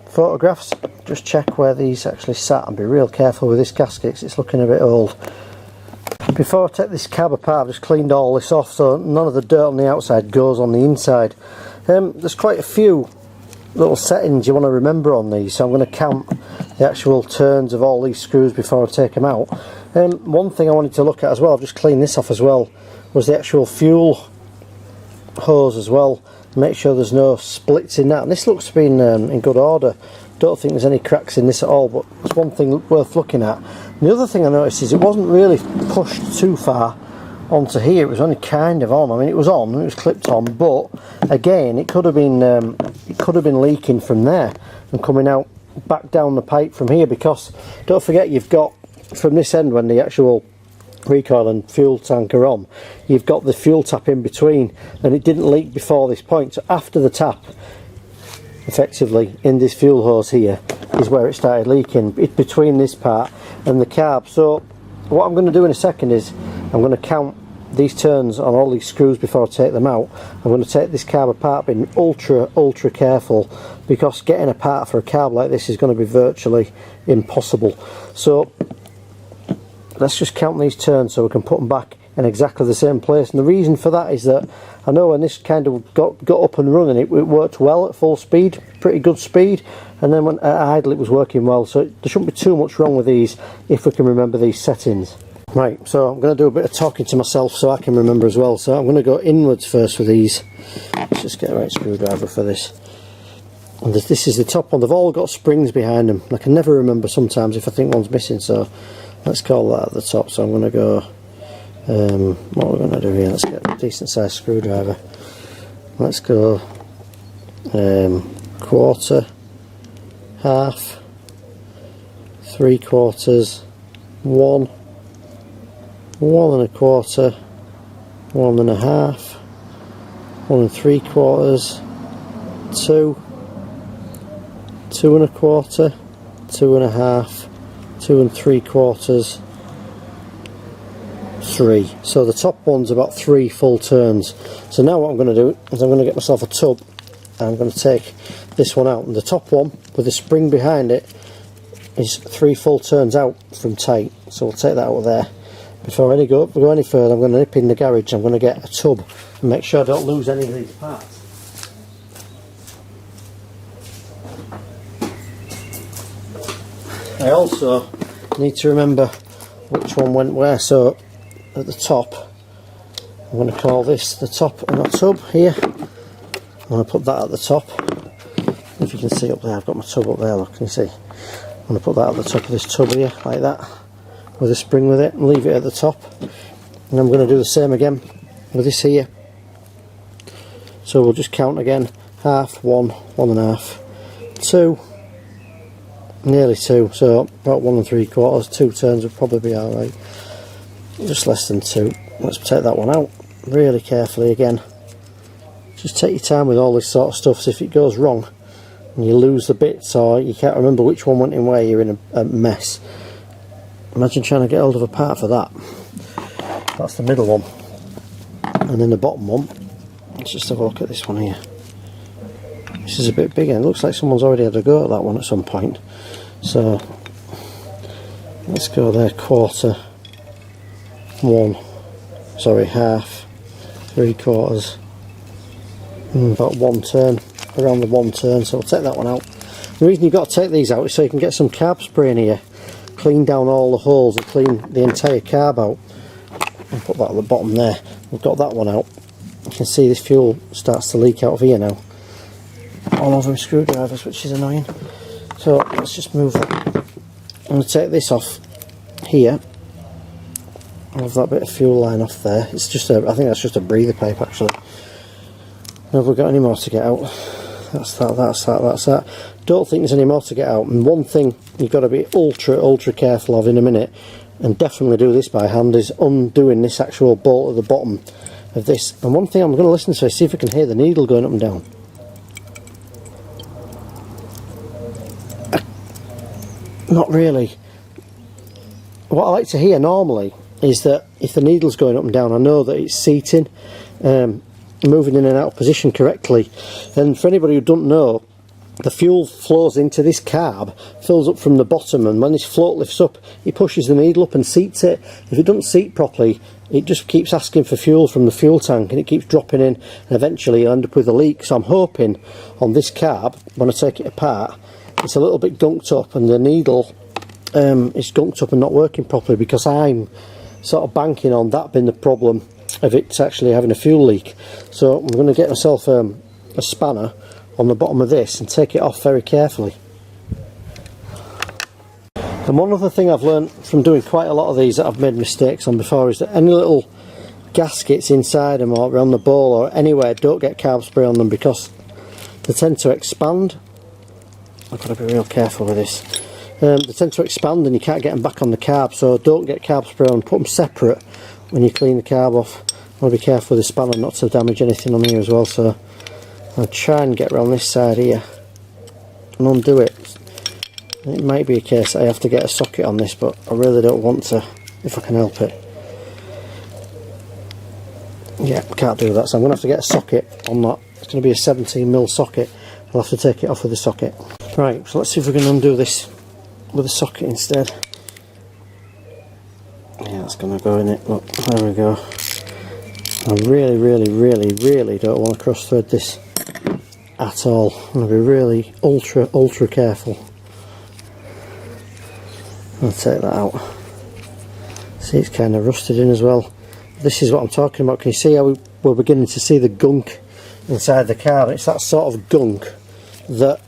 photographs, just check where these actually sat and be real careful with this gasket because it's looking a bit old. Before I take this cab apart, I've just cleaned all this off so none of the dirt on the outside goes on the inside. There's quite a few little settings you want to remember on these, so I'm going to count the actual turns of all these screws before I take them out. One thing I wanted to look at as well, I've just cleaned this off as well, was the actual fuel hose as well. Make sure there's no splits in that, and this looks to be in good order. Don't think there's any cracks in this at all, but it's one thing worth looking at. And the other thing I noticed is it wasn't really pushed too far onto here, it was only kind of on. I mean, it was on, it was clipped on, but again it could have been leaking from there and coming out back down the pipe from here, because don't forget you've got from this end, when the actual recoil and fuel tank are on, you've got the fuel tap in between, and it didn't leak before this point. So after the tap, effectively in this fuel hose here is where it started leaking. It's between this part and the carb. So what I'm going to do in a second is I'm going to count these turns on all these screws before I take them out. I'm going to take this carb apart, being ultra careful, because getting a part for a carb like this is going to be virtually impossible. So let's just count these turns so we can put them back in exactly the same place. And the reason for that is that I know when this kind of got up and running, it worked well at full speed, pretty good speed, and then when at idle it was working well. So there shouldn't be too much wrong with these if we can remember these settings. Right, so I'm going to do a bit of talking to myself so I can remember as well. So I'm going to go inwards first with these. Let's just get a right screwdriver for this. And this is the top one. They've all got springs behind them. I can never remember sometimes if I think one's missing, so let's call that at the top. So I'm going to go, what we're going to do here, let's get a decent sized screwdriver. Let's go quarter, half, 3/4, 1, 1 1/4, 1 1/2, 1 3/4, 2, 2 1/4, 2 1/2, 2 3/4, 3. So the top one's about 3 full turns. So now what I'm going to do is I'm going to get myself a tub and I'm going to take this one out, and the top one with the spring behind it is 3 full turns out from tight. So we'll take that out of there. Before I go any further, I'm going to nip in the garage. I'm going to get a tub and make sure I don't lose any of these parts. I also need to remember which one went where. So at the top, I'm going to call this the top of my tub here. I'm going to put that at the top. If you can see up there, I've got my tub up there, look, can you see? I'm going to put that at the top of this tub here, like that, with a spring with it, and leave it at the top. And I'm going to do the same again with this here. So we'll just count again. half, 1, 1.5, 2, nearly 2, so about 1 3/4, 2 turns would probably be alright, just less than 2. Let's take that one out really carefully again. Just take your time with all this sort of stuff, so if it goes wrong and you lose the bits or you can't remember which one went in where, you're in a mess. Imagine trying to get hold of a part for that. That's the middle one. And then the bottom one, let's just have a look at this one here. This is a bit bigger, it looks like someone's already had a go at that one at some point. So let's go there, 1/4, 1, sorry, half, 3/4, about 1 turn, around the 1 turn, so we'll take that one out. The reason you've got to take these out is so you can get some carb spray in here, clean down all the holes and clean the entire carb out. I'll put that at the bottom there. We've got that one out. You can see this fuel starts to leak out of here now, all over my screwdrivers, which is annoying. So let's just move that. I'm going to take this off here. I'll have that bit of fuel line off there. It's just a, I think that's just a breather pipe actually. Have we got any more to get out? That's that, that's that, that's that. Don't think there's any more to get out. And one thing you've got to be ultra careful of in a minute, and definitely do this by hand, is undoing this actual bolt at the bottom of this. And one thing I'm going to listen to is see if I can hear the needle going up and down. Not really. What I like to hear normally is that if the needle's going up and down, I know that it's seating, moving in and out of position correctly. And for anybody who doesn't know, the fuel flows into this carb, fills up from the bottom, and when this float lifts up, it pushes the needle up and seats it. If it doesn't seat properly, it just keeps asking for fuel from the fuel tank, and it keeps dropping in, and eventually you'll end up with a leak. So I'm hoping on this carb, when I take it apart, it's a little bit gunked up, and the needle is gunked up and not working properly, because I'm sort of banking on that being the problem of it actually having a fuel leak. So I'm going to get myself a spanner on the bottom of this and take it off very carefully. And one other thing I've learned from doing quite a lot of these that I've made mistakes on before is that any little gaskets inside them or around the bowl or anywhere, don't get carb spray on them, because they tend to expand. I've got to be real careful with this. They tend to expand and you can't get them back on the carb, so don't get carb spray on. Put them separate when you clean the carb off. I want to be careful with the spanner not to damage anything on here as well, so I'll try and get around this side here and undo it. It might be a case that I have to get a socket on this, but I really don't want to if I can help it. Yeah, can't do that, so I'm going to have to get a socket on that. It's going to be a 17mm socket. I'll have to take it off with a socket. Right, so let's see if we can undo this with a socket instead. Yeah, that's going to go in it. Look, there we go. I really don't want to cross thread this at all. I'm going to be really ultra careful. I'll take that out. See, it's kind of rusted in as well. This is what I'm talking about. Can you see how we're beginning to see the gunk inside the carb? It's that sort of gunk that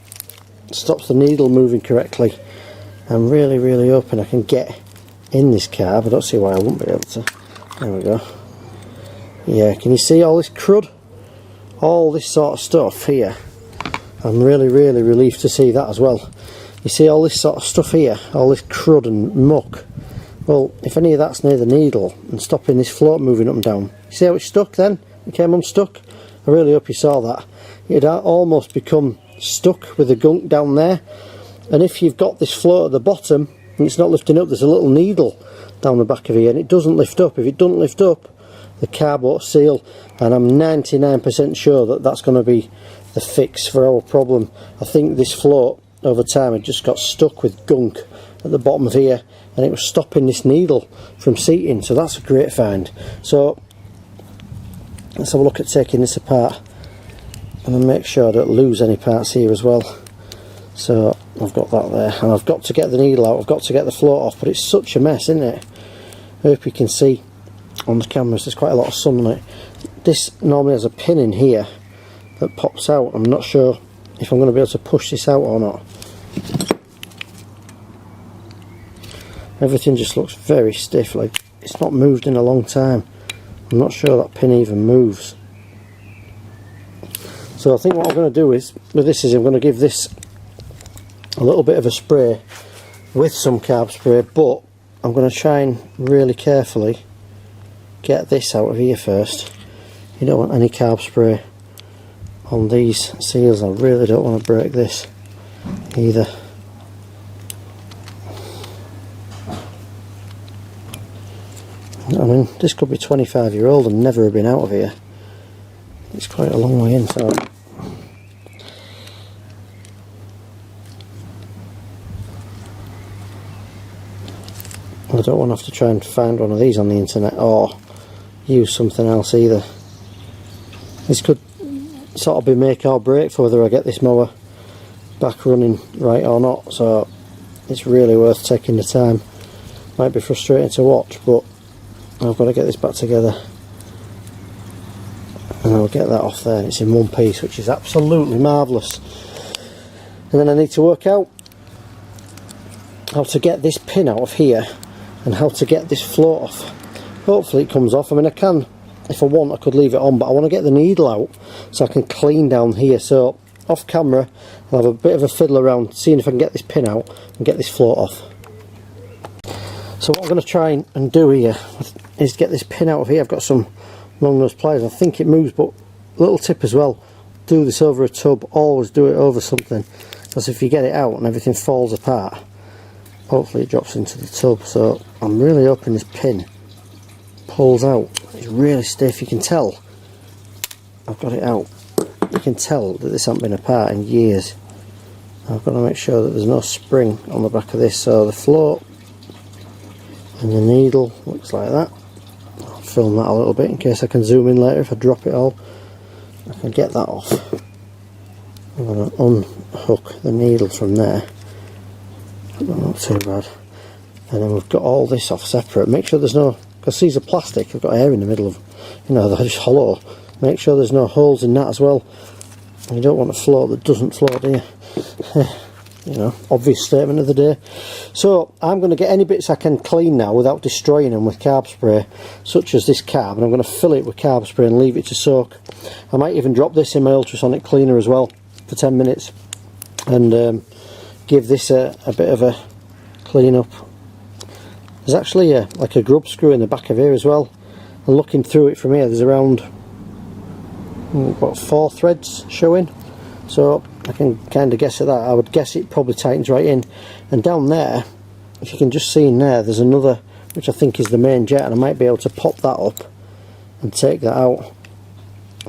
stops the needle moving correctly. I'm really hoping I can get in this carb. I don't see why I won't be able to. There we go. Yeah, can you see all this crud? All this sort of stuff here. I'm really relieved to see that as well. You see all this sort of stuff here, all this crud and muck. Well, if any of that's near the needle and stopping this float moving up and down, you see how it's stuck then? It came unstuck. I really hope you saw that. It'd almost become stuck with the gunk down there. And if you've got this float at the bottom and it's not lifting up, there's a little needle down the back of here and it doesn't lift up. If it doesn't lift up, the carb won't seal, and I'm 99% sure that that's going to be the fix for our problem. I think this float over time had just got stuck with gunk at the bottom of here, and it was stopping this needle from seating, so that's a great find. So let's have a look at taking this apart and then make sure I don't lose any parts here as well. So I've got that there, and I've got to get the needle out, I've got to get the float off, but it's such a mess, isn't it? I hope you can see on the cameras there's quite a lot of sun on it. This normally has a pin in here that pops out. I'm not sure if I'm going to be able to push this out or not. Everything just looks very stiff, like it's not moved in a long time. I'm not sure that pin even moves. So I think what I'm going to do is, with this, is I'm going to give this a little bit of a spray with some carb spray, but I'm going to try and really carefully get this out of here first. You don't want any carb spray on these seals. I really don't want to break this either. I mean, this could be 25-year-old and never have been out of here. It's quite a long way in, so I don't want to have to try and find one of these on the internet or use something else either. This could sort of be make or break for whether I get this mower back running right or not, so it's really worth taking the time. Might be frustrating to watch, but I've got to get this back together, and I'll get that off there. It's in one piece, which is absolutely marvellous. And then I need to work out how to get this pin out of here and how to get this float off. Hopefully it comes off. I mean, I can, if I want, I could leave it on, but I want to get the needle out so I can clean down here. So off camera I'll have a bit of a fiddle around seeing if I can get this pin out and get this float off. So what I'm going to try and do here is get this pin out of here. I've got some long nose pliers. I think it moves, but little tip as well, do this over a tub. Always do it over something, because if you get it out and everything falls apart, hopefully it drops into the tub. So I'm really hoping this pin pulls out. It's really stiff. You can tell I've got it out. You can tell that this hasn't been apart in years. I've got to make sure that there's no spring on the back of this. So the float and the needle looks like that. I'll film that a little bit in case I can zoom in later if I drop it all. I can get that off. I'm going to unhook the needle from there. Not too bad. And then we've got all this off separate. Make sure there's no, because these are plastic, I've got air in the middle of, you know, they're just hollow. Make sure there's no holes in that as well. And you don't want a float that doesn't float, do you? You know, obvious statement of the day. So I'm going to get any bits I can clean now without destroying them with carb spray, such as this carb, and I'm going to fill it with carb spray and leave it to soak. I might even drop this in my ultrasonic cleaner as well for 10 minutes and give this a bit of a clean up. There's actually like a grub screw in the back of here as well, and looking through it from here there's around what, 4 threads showing, so I can kind of guess at that. I would guess it probably tightens right in. And down there, if you can just see in there, there's another, which I think is the main jet, and I might be able to pop that up and take that out.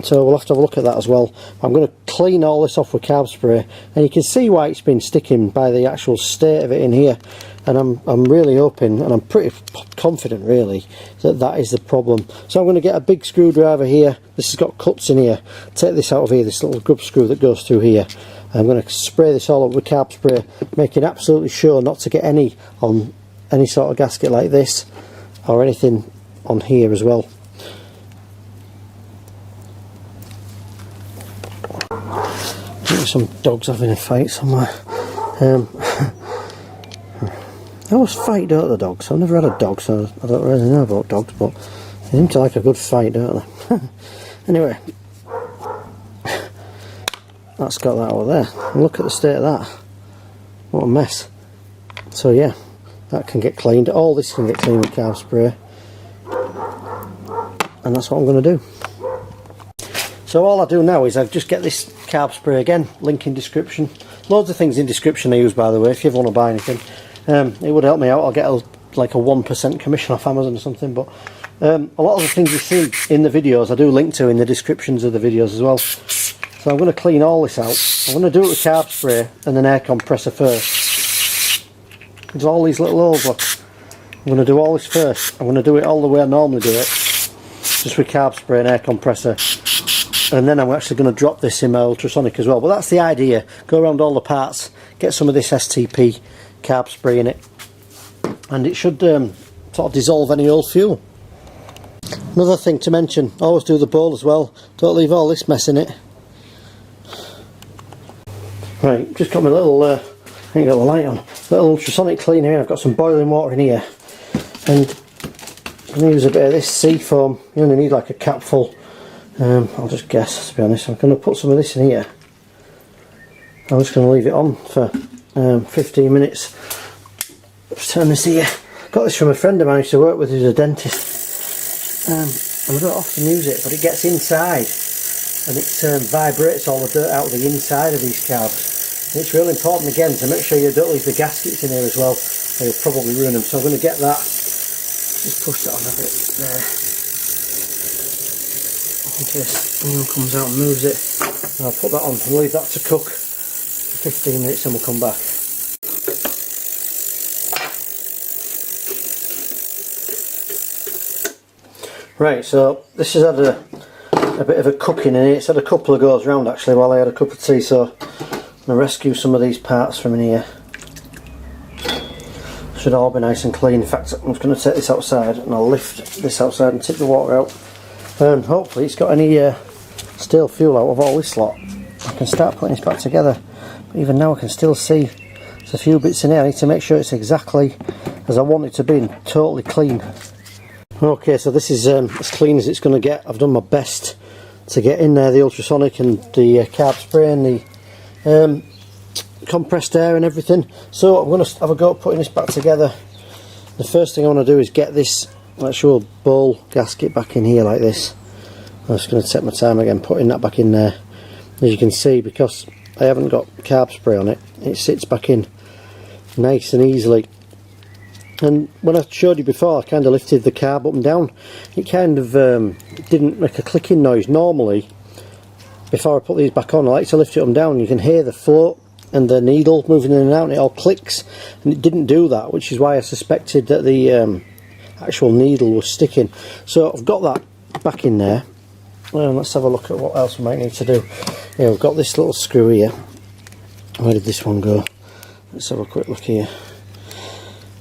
So we'll have to have a look at that as well. I'm going to clean all this off with carb spray, and you can see why it's been sticking by the actual state of it in here. And I'm really hoping, and I'm pretty confident really, that that is the problem. So I'm going to get a big screwdriver here. This has got cuts in here. Take this out of here, this little grub screw that goes through here. I'm going to spray this all up with carb spray, making absolutely sure not to get any on any sort of gasket like this, or anything on here as well. Some dogs having a fight somewhere. They always fight, don't the dogs? I've never had a dog, so I don't really know about dogs, but they seem to like a good fight, don't they? Anyway, that's got that over there. And look at the state of that. What a mess. So yeah, that can get cleaned. All this can get cleaned with carb spray, and that's what I'm going to do. So all I do now is I just get this carb spray again, link in description. Loads of things in description I use, by the way, if you ever want to buy anything. It would help me out. I'll get like a 1% commission off Amazon or something, but a lot of the things you see in the videos I do link to in the descriptions of the videos as well. So I'm going to clean all this out. I'm going to do it with carb spray and an air compressor first. There's all these little holes, look. I'm going to do all this first. I'm going to do it all the way I normally do it, just with carb spray and air compressor. And then I'm actually going to drop this in my ultrasonic as well. But that's the idea. Go around all the parts, get some of this STP carb spray in it, and it should sort of dissolve any old fuel. Another thing to mention, always do the bowl as well. Don't leave all this mess in it. Right, just got my little, I ain't got the light on, little ultrasonic cleaner here. I've got some boiling water in here, and I'm going to use a bit of this sea foam. You only need like a capful. I'll just guess, to be honest. I'm going to put some of this in here. I'm just going to leave it on for 15 minutes. Just turn this here. Got this from a friend of mine I used to work with who's a dentist. And I don't often use it, but it gets inside and it vibrates all the dirt out of the inside of these carbs. And it's really important again to make sure you don't leave the gaskets in here as well, or you'll probably ruin them. So I'm going to get that. Just push that on a bit there, in case anyone comes out and moves it. And I'll put that on and leave that to cook for 15 minutes and we'll come back. Right, so this has had a bit of a cooking in it. It's had a couple of goes round actually while I had a cup of tea, so I'm going to rescue some of these parts from in here. Should all be nice and clean. In fact, I'm just going to take this outside and I'll lift this outside and tip the water out. And hopefully it's got any stale fuel out of all this lot. I can start putting this back together. But even now I can still see there's a few bits in here. I need to make sure it's exactly as I want it to be and totally clean. Okay, so this is as clean as it's going to get. I've done my best to get in there the ultrasonic and the carb spray and the compressed air and everything. So I'm going to have a go at putting this back together. The first thing I want to do is get this actual bowl gasket back in here like this. I'm just going to take my time again putting that back in there. As you can see, because I haven't got carb spray on it, it sits back in nice and easily. And when I showed you before, I kind of lifted the carb up and down. It kind of didn't make a clicking noise. Normally, before I put these back on, I like to lift it up and down. You can hear the float and the needle moving in and out, and it all clicks. And it didn't do that, which is why I suspected that the actual needle was sticking. So I've got that back in there. Let's have a look at what else we might need to do. Yeah, we've got this little screw here. Where did this one go? Let's have a quick look here.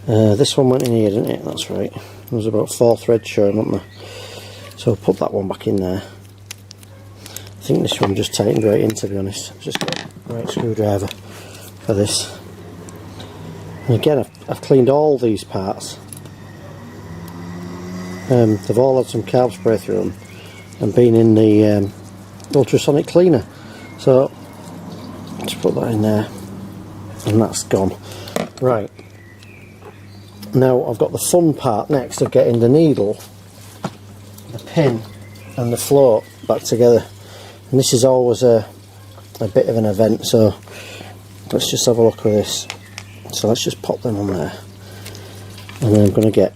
This one went in here, didn't it? That's right. There was about 4 threads showing, wasn't there? So I'll put that one back in there. I think this one just tightened right in, to be honest. I've just got the right screwdriver for this. And again, I've cleaned all these parts. They've all had some carb spray through them and been in the ultrasonic cleaner. So just put that in there and that's gone. Right. Now I've got the fun part next of getting the needle, the pin and the float back together, and this is always a bit of an event, so let's just have a look at this. So let's just pop them on there, and then I'm going to get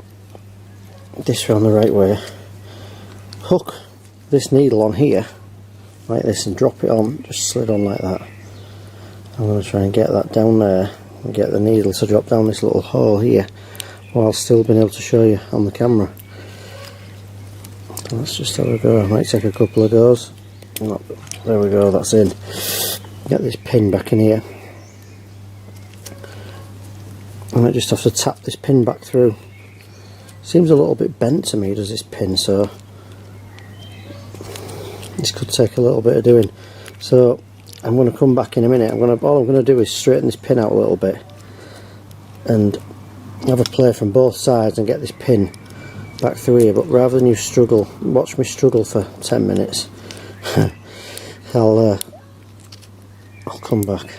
this round the right way, hook this needle on here like this and drop it on, just slid on like that. I'm going to try and get that down there and get the needle to drop down this little hole here while still being able to show you on the camera. Let's just have a go. I might take a couple of goes. Oh, there we go, that's in. Get this pin back in here. I might just have to tap this pin back through. Seems a little bit bent to me, does this pin, so this could take a little bit of doing. So I'm going to come back in a minute. All I'm going to do is straighten this pin out a little bit and have a play from both sides and get this pin back through here. But rather than you struggle, watch me struggle for 10 minutes, I'll come back.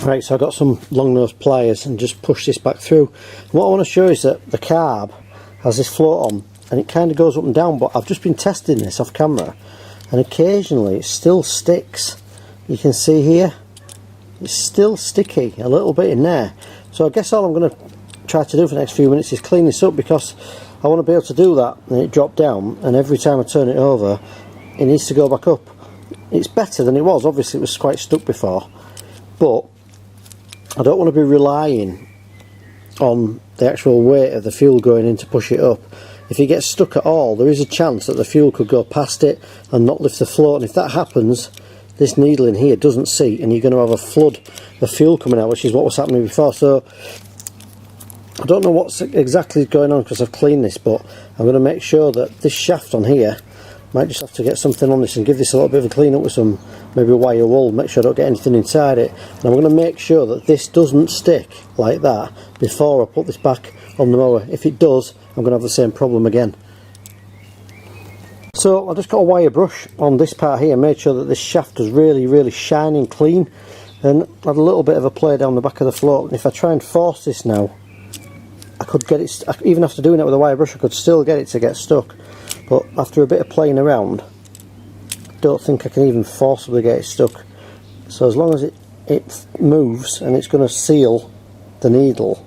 Right, so I've got some long nose pliers and just push this back through. And what I want to show is that the carb has this float on and it kind of goes up and down, but I've just been testing this off camera and occasionally it still sticks. You can see here it's still sticky a little bit in there. So I guess all I'm going to try to do for the next few minutes is clean this up, because I want to be able to do that and it dropped down, and every time I turn it over it needs to go back up. It's better than it was. Obviously it was quite stuck before, but I don't want to be relying on the actual weight of the fuel going in to push it up. If it gets stuck at all, there is a chance that the fuel could go past it and not lift the float, and if that happens, this needle in here doesn't seat and you're going to have a flood of fuel coming out, which is what was happening before. So I don't know what's exactly going on because I've cleaned this, but I'm going to make sure that this shaft on here, might just have to get something on this and give this a little bit of a clean up with some maybe wire wool, make sure I don't get anything inside it. And I'm going to make sure that this doesn't stick like that before I put this back on the mower. If it does, I'm going to have the same problem again. So I just got a wire brush on this part here, made sure that this shaft was really shiny and clean, and had a little bit of a play down the back of the float. And if I try and force this now, I could get it, even after doing it with a wire brush, I could still get it to get stuck. But after a bit of playing around, I don't think I can even forcibly get it stuck. So as long as it moves and it's going to seal the needle,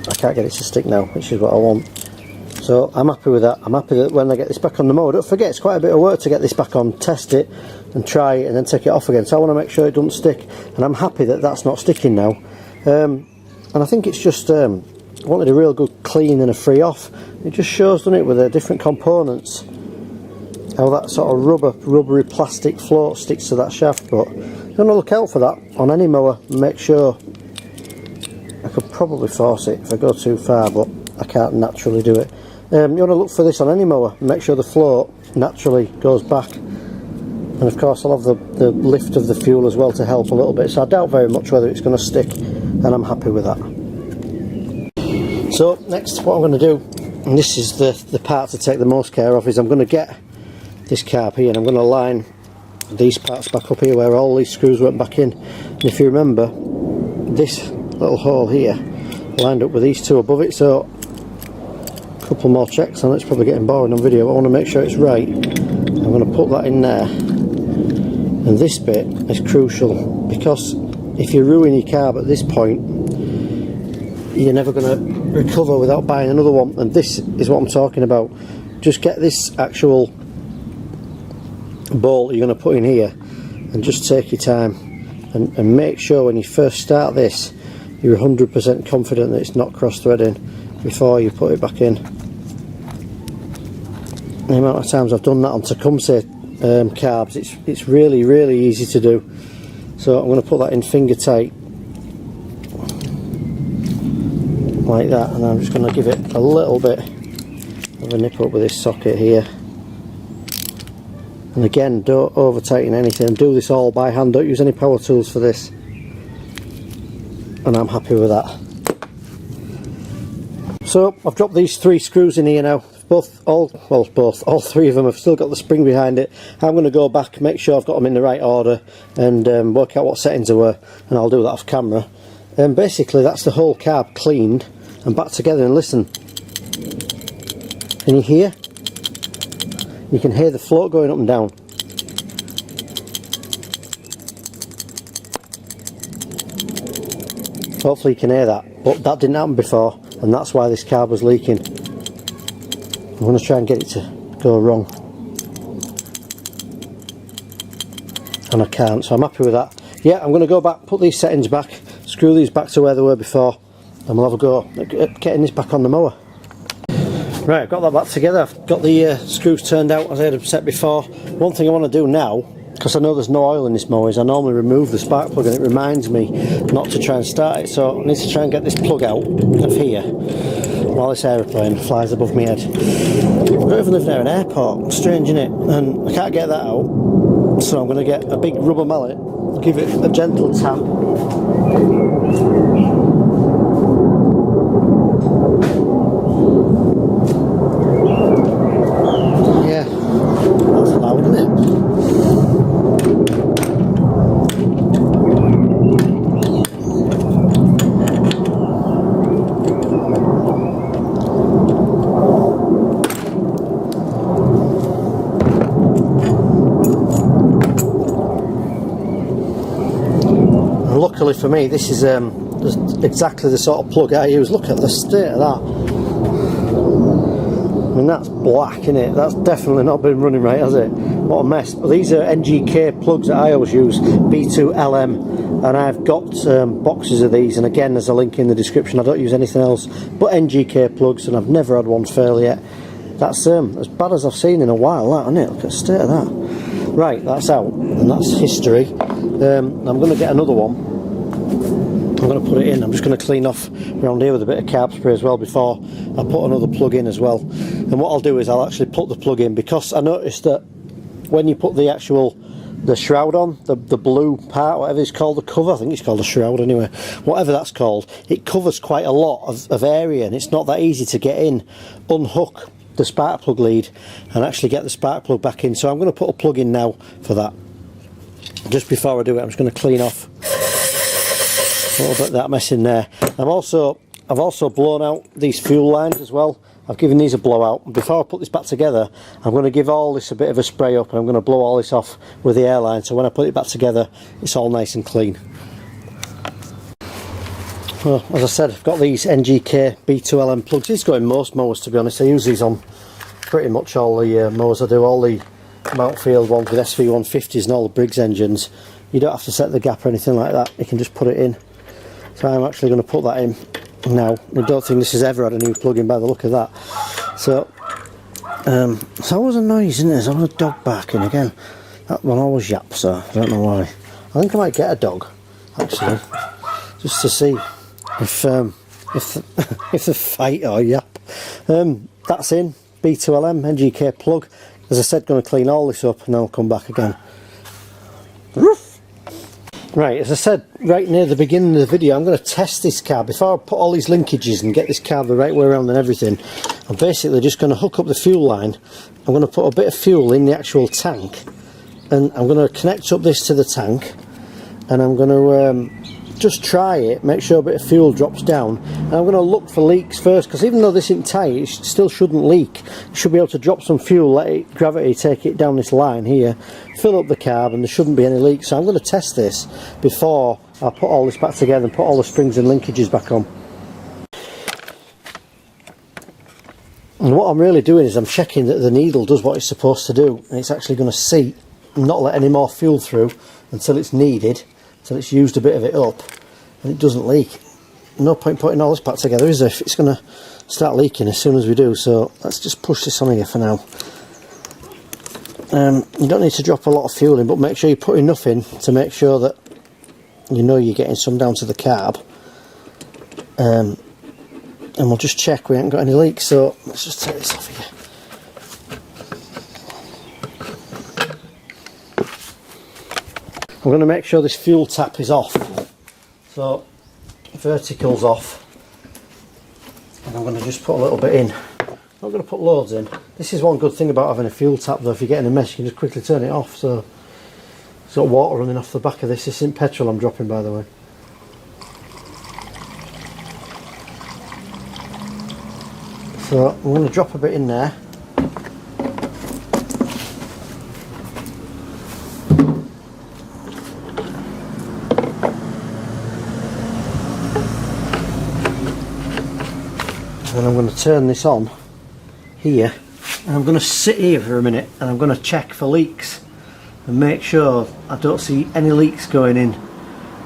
I can't get it to stick now, which is what I want. So I'm happy with that. I'm happy that when I get this back on the mower, don't forget it's quite a bit of work to get this back on, test it and try it and then take it off again. So I want to make sure it doesn't stick, and I'm happy that that's not sticking now. And I think it's just wanted a real good clean and a free off. It just shows, doesn't it, with the different components, how that sort of rubbery plastic float sticks to that shaft. But you want to look out for that on any mower and make sure. I could probably force it if I go too far, but I can't naturally do it. You want to look for this on any mower and make sure the float naturally goes back. And of course I'll have the lift of the fuel as well to help a little bit. So I doubt very much whether it's going to stick, and I'm happy with that. So next, what I'm going to do, and this is the part to take the most care of, is I'm going to get this carb here and I'm going to line these parts back up here where all these screws went back in. And if you remember, this little hole here lined up with these two above it, so a couple more checks, and it's probably getting boring on video, but I want to make sure it's right. I'm going to put that in there, and this bit is crucial, because if you ruin your carb at this point, you're never going to recover without buying another one. And this is what I'm talking about. Just get this actual bolt you're going to put in here and just take your time and make sure when you first start this you're 100% confident that it's not cross-threading before you put it back in. The amount of times I've done that on Tecumseh carbs, it's really easy to do. So I'm going to put that in finger tight like that, and I'm just going to give it a little bit of a nip up with this socket here. And again, don't over tighten anything, do this all by hand, don't use any power tools for this. And I'm happy with that. So I've dropped these 3 screws in here now. All 3 of them have still got the spring behind it. I'm going to go back, make sure I've got them in the right order, and work out what settings they were, and I'll do that off camera. And basically that's the whole carb cleaned and back together. And listen, can you hear? You can hear the float going up and down. Hopefully you can hear that, but that didn't happen before, and that's why this carb was leaking. I'm going to try and get it to go wrong, and I can't, so I'm happy with that. Yeah, I'm going to go back, put these settings back, screw these back to where they were before, and we'll have a go at getting this back on the mower. Right, I've got that back together. I've got the screws turned out as I had said before. One thing I want to do now, because I know there's no oil in this mower, is I normally remove the spark plug, and it reminds me not to try and start it. So I need to try and get this plug out of here while this aeroplane flies above my head. I don't even live near an airport. Strange, isn't it? And I can't get that out, so I'm going to get a big rubber mallet, give it a gentle tap. Yeah, that's loud, isn't it? Luckily for me, this is exactly the sort of plug I use. Look at the state of that. I mean, that's black, isn't it? That's definitely not been running right, has it? What a mess. But these are NGK plugs that I always use, B2LM, and I've got boxes of these, and again there's a link in the description. I don't use anything else but NGK plugs, and I've never had one fail yet. That's as bad as I've seen in a while, that, isn't it? Look at the state of that. Right, that's out, and that's history. I'm going to get another one. I'm going to put it in. I'm just going to clean off around here with a bit of carb spray as well before I put another plug in as well. And what I'll do is I'll actually put the plug in, because I noticed that when you put the shroud on, the blue part, whatever it's called, the cover, I think it's called a shroud anyway, whatever that's called, it covers quite a lot of area, and it's not that easy to get in, unhook the spark plug lead and actually get the spark plug back in. So I'm going to put a plug in now for that. Just before I do it, I'm just going to clean off a little bit of that mess in there. I've also blown out these fuel lines as well. I've given these a blowout. Before I put this back together, I'm going to give all this a bit of a spray up, and I'm going to blow all this off with the airline, so when I put it back together it's all nice and clean. Well, as I said, I've got these NGK B2LM plugs. These go in most mowers, to be honest. I use these on pretty much all the mowers I do, all the Mountfield ones with SV150s and all the Briggs engines. You don't have to set the gap or anything like that, you can just put it in. So I'm actually going to put that in now. I don't think this has ever had a new plug-in by the look of that. So it's always a noise, isn't it? There's always a dog barking again. That one always yaps, so I don't know why. I think I might get a dog, actually, just to see if the fight or yap. That's in B2LM NGK plug. As I said, going to clean all this up and then I'll come back again. Right, as I said right near the beginning of the video, I'm going to test this carb. Before I put all these linkages and get this carb the right way around and everything, I'm basically just going to hook up the fuel line. I'm going to put a bit of fuel in the actual tank, and I'm going to connect up this to the tank, and I'm going to just try it, make sure a bit of fuel drops down, and I'm going to look for leaks first, because even though this isn't tight, it still shouldn't leak. You should be able to drop some fuel, let it, gravity take it down this line here, fill up the carb, and there shouldn't be any leaks. So I'm going to test this before I put all this back together and put all the springs and linkages back on. And what I'm really doing is I'm checking that the needle does what it's supposed to do, and it's actually going to seat and not let any more fuel through until it's needed, until it's used a bit of it up, and it doesn't leak. No point putting all this back together, is there, if it's going to start leaking as soon as we do. So let's just push this on here for now. You don't need to drop a lot of fuel in, but make sure you put enough in to make sure that you know you're getting some down to the carb. And we'll just check we haven't got any leaks. So let's just take this off here. I'm going to make sure this fuel tap is off. So vertical's off, and I'm going to just put a little bit in. I'm not going to put loads in. This is one good thing about having a fuel tap though, if you're getting a mess you can just quickly turn it off. So it's got water running off the back of this. This isn't petrol I'm dropping, by the way. So I'm going to drop a bit in there. And I'm going to turn this on here, and I'm going to sit here for a minute, and I'm going to check for leaks and make sure I don't see any leaks going in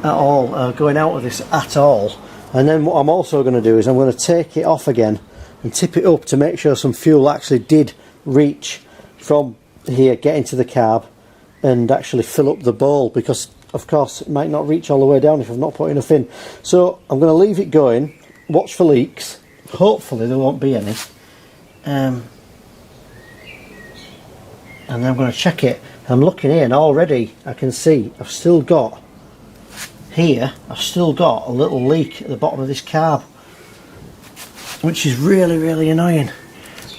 at all, going out of this at all. And then what I'm also going to do is I'm going to take it off again and tip it up to make sure some fuel actually did reach from here, get into the carb and actually fill up the bowl, because of course it might not reach all the way down if I've not put enough in. So I'm going to leave it going, watch for leaks. Hopefully there won't be any, and then I'm going to check it. I'm looking here, and already I can see I've still got a little leak at the bottom of this carb, which is really annoying.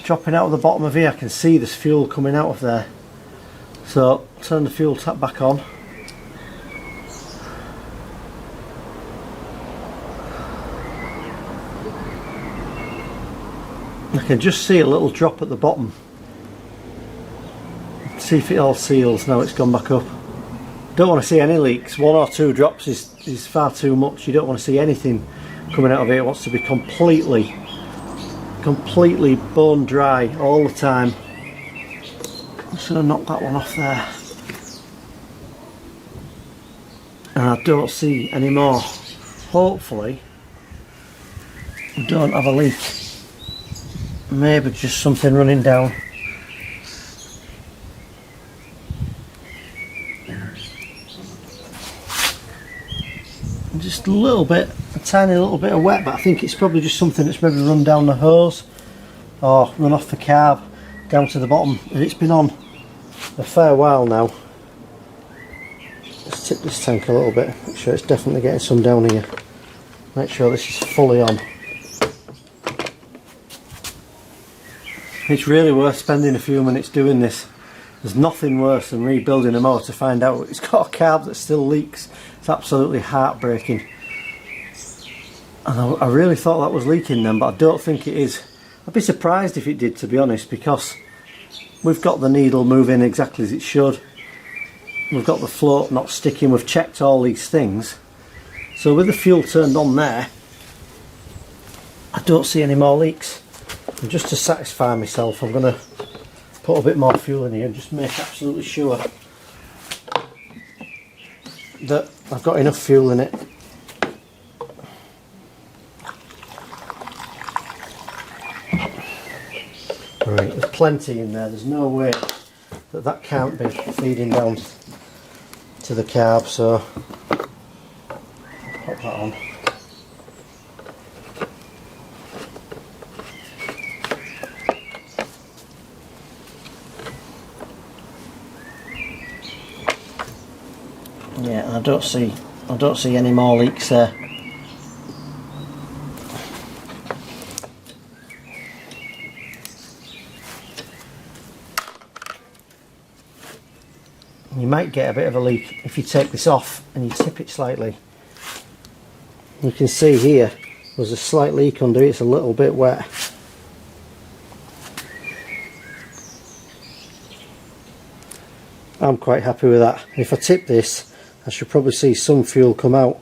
Dropping out of the bottom of here, I can see there's fuel coming out of there. So turn the fuel tap back on. I can just see a little drop at the bottom. See if it all seals. Now it's gone back up. Don't want to see any leaks. 1 or 2 drops is far too much. You don't want to see anything coming out of it. It wants to be completely bone dry all the time. I'm just going to knock that one off there. And I don't see any more. Hopefully we don't have a leak. Maybe just something running down. Just a little bit, a tiny little bit of wet, but I think it's probably just something that's maybe run down the hose or run off the carb down to the bottom, and it's been on a fair while now. Let's tip this tank a little bit, make sure it's definitely getting some down here. Make sure this is fully on. It's really worth spending a few minutes doing this. There's nothing worse than rebuilding a mower to find out it's got a carb that still leaks. It's absolutely heartbreaking. And I really thought that was leaking then, but I don't think it is. I'd be surprised if it did, to be honest, because we've got the needle moving exactly as it should. We've got the float not sticking, we've checked all these things. So with the fuel turned on there, I don't see any more leaks. And just to satisfy myself, I'm going to put a bit more fuel in here and just make absolutely sure that I've got enough fuel in it. Right, there's plenty in there, there's no way that that can't be feeding down to the carb, so pop that on. Yeah, and I don't see any more leaks there. You might get a bit of a leak if you take this off and you tip it slightly. You can see here there's a slight leak under it, it's a little bit wet. I'm quite happy with that. If I tip this, I should probably see some fuel come out.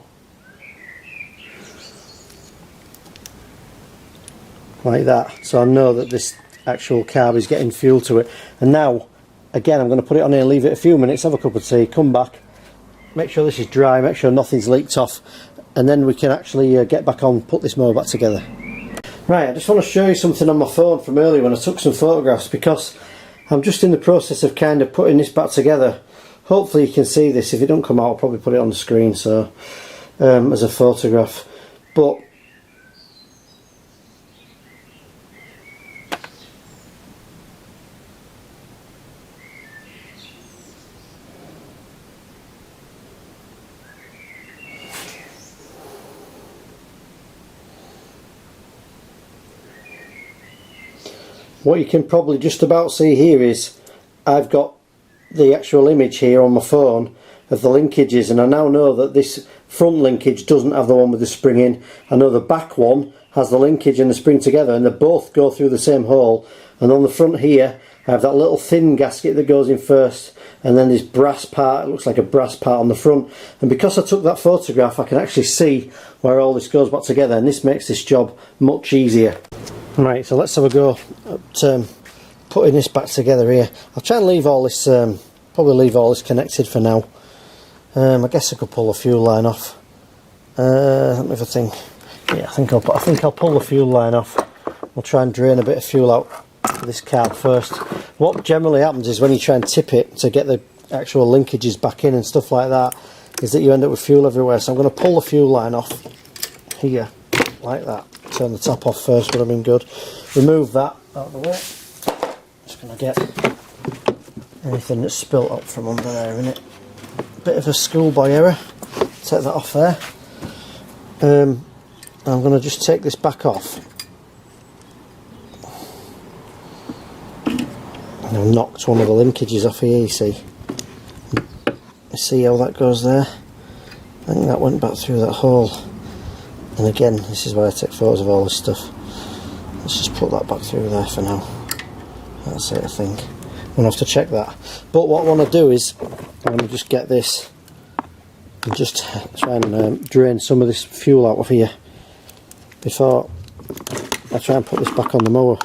Like that. So I know that this actual carb is getting fuel to it. And now, again, I'm going to put it on here, leave it a few minutes, have a cup of tea, come back, make sure this is dry, make sure nothing's leaked off, and then we can actually get back on, put this mower back together. Right, I just want to show you something on my phone from earlier when I took some photographs, because I'm just in the process of kind of putting this back together. Hopefully you can see this. If it don't come out, I'll probably put it on the screen so as a photograph. But what you can probably just about see here is I've got the actual image here on my phone of the linkages, and I now know that this front linkage doesn't have the one with the spring in. I know the back one has the linkage and the spring together, and they both go through the same hole. And on the front here I have that little thin gasket that goes in first, and then this brass part, it looks like a brass part on the front. And because I took that photograph, I can actually see where all this goes back together, and this makes this job much easier. Right, so let's have a go at putting this back together here. I'll try and leave all this, probably leave all this connected for now. I guess I could pull the fuel line off. Let me have a think. Yeah, I think I'll pull the fuel line off. We'll try and drain a bit of fuel out of this carb first. What generally happens is when you try and tip it to get the actual linkages back in and stuff like that, is that you end up with fuel everywhere. So I'm going to pull the fuel line off here, like that. Turn the top off first, would have been good. Remove that out of the way. Just going to get anything that's spilt up from under there in it. Bit of a schoolboy error. Take that off there. I'm going to just take this back off. And I've knocked one of the linkages off here, you see. You see how that goes there? I think that went back through that hole. And again, this is why I take photos of all this stuff. Let's just put that back through there for now. That's it, I think. I'm going to have to check that. But what I want to do is, I'm going to just get this and just try and drain some of this fuel out of here before I try and put this back on the mower.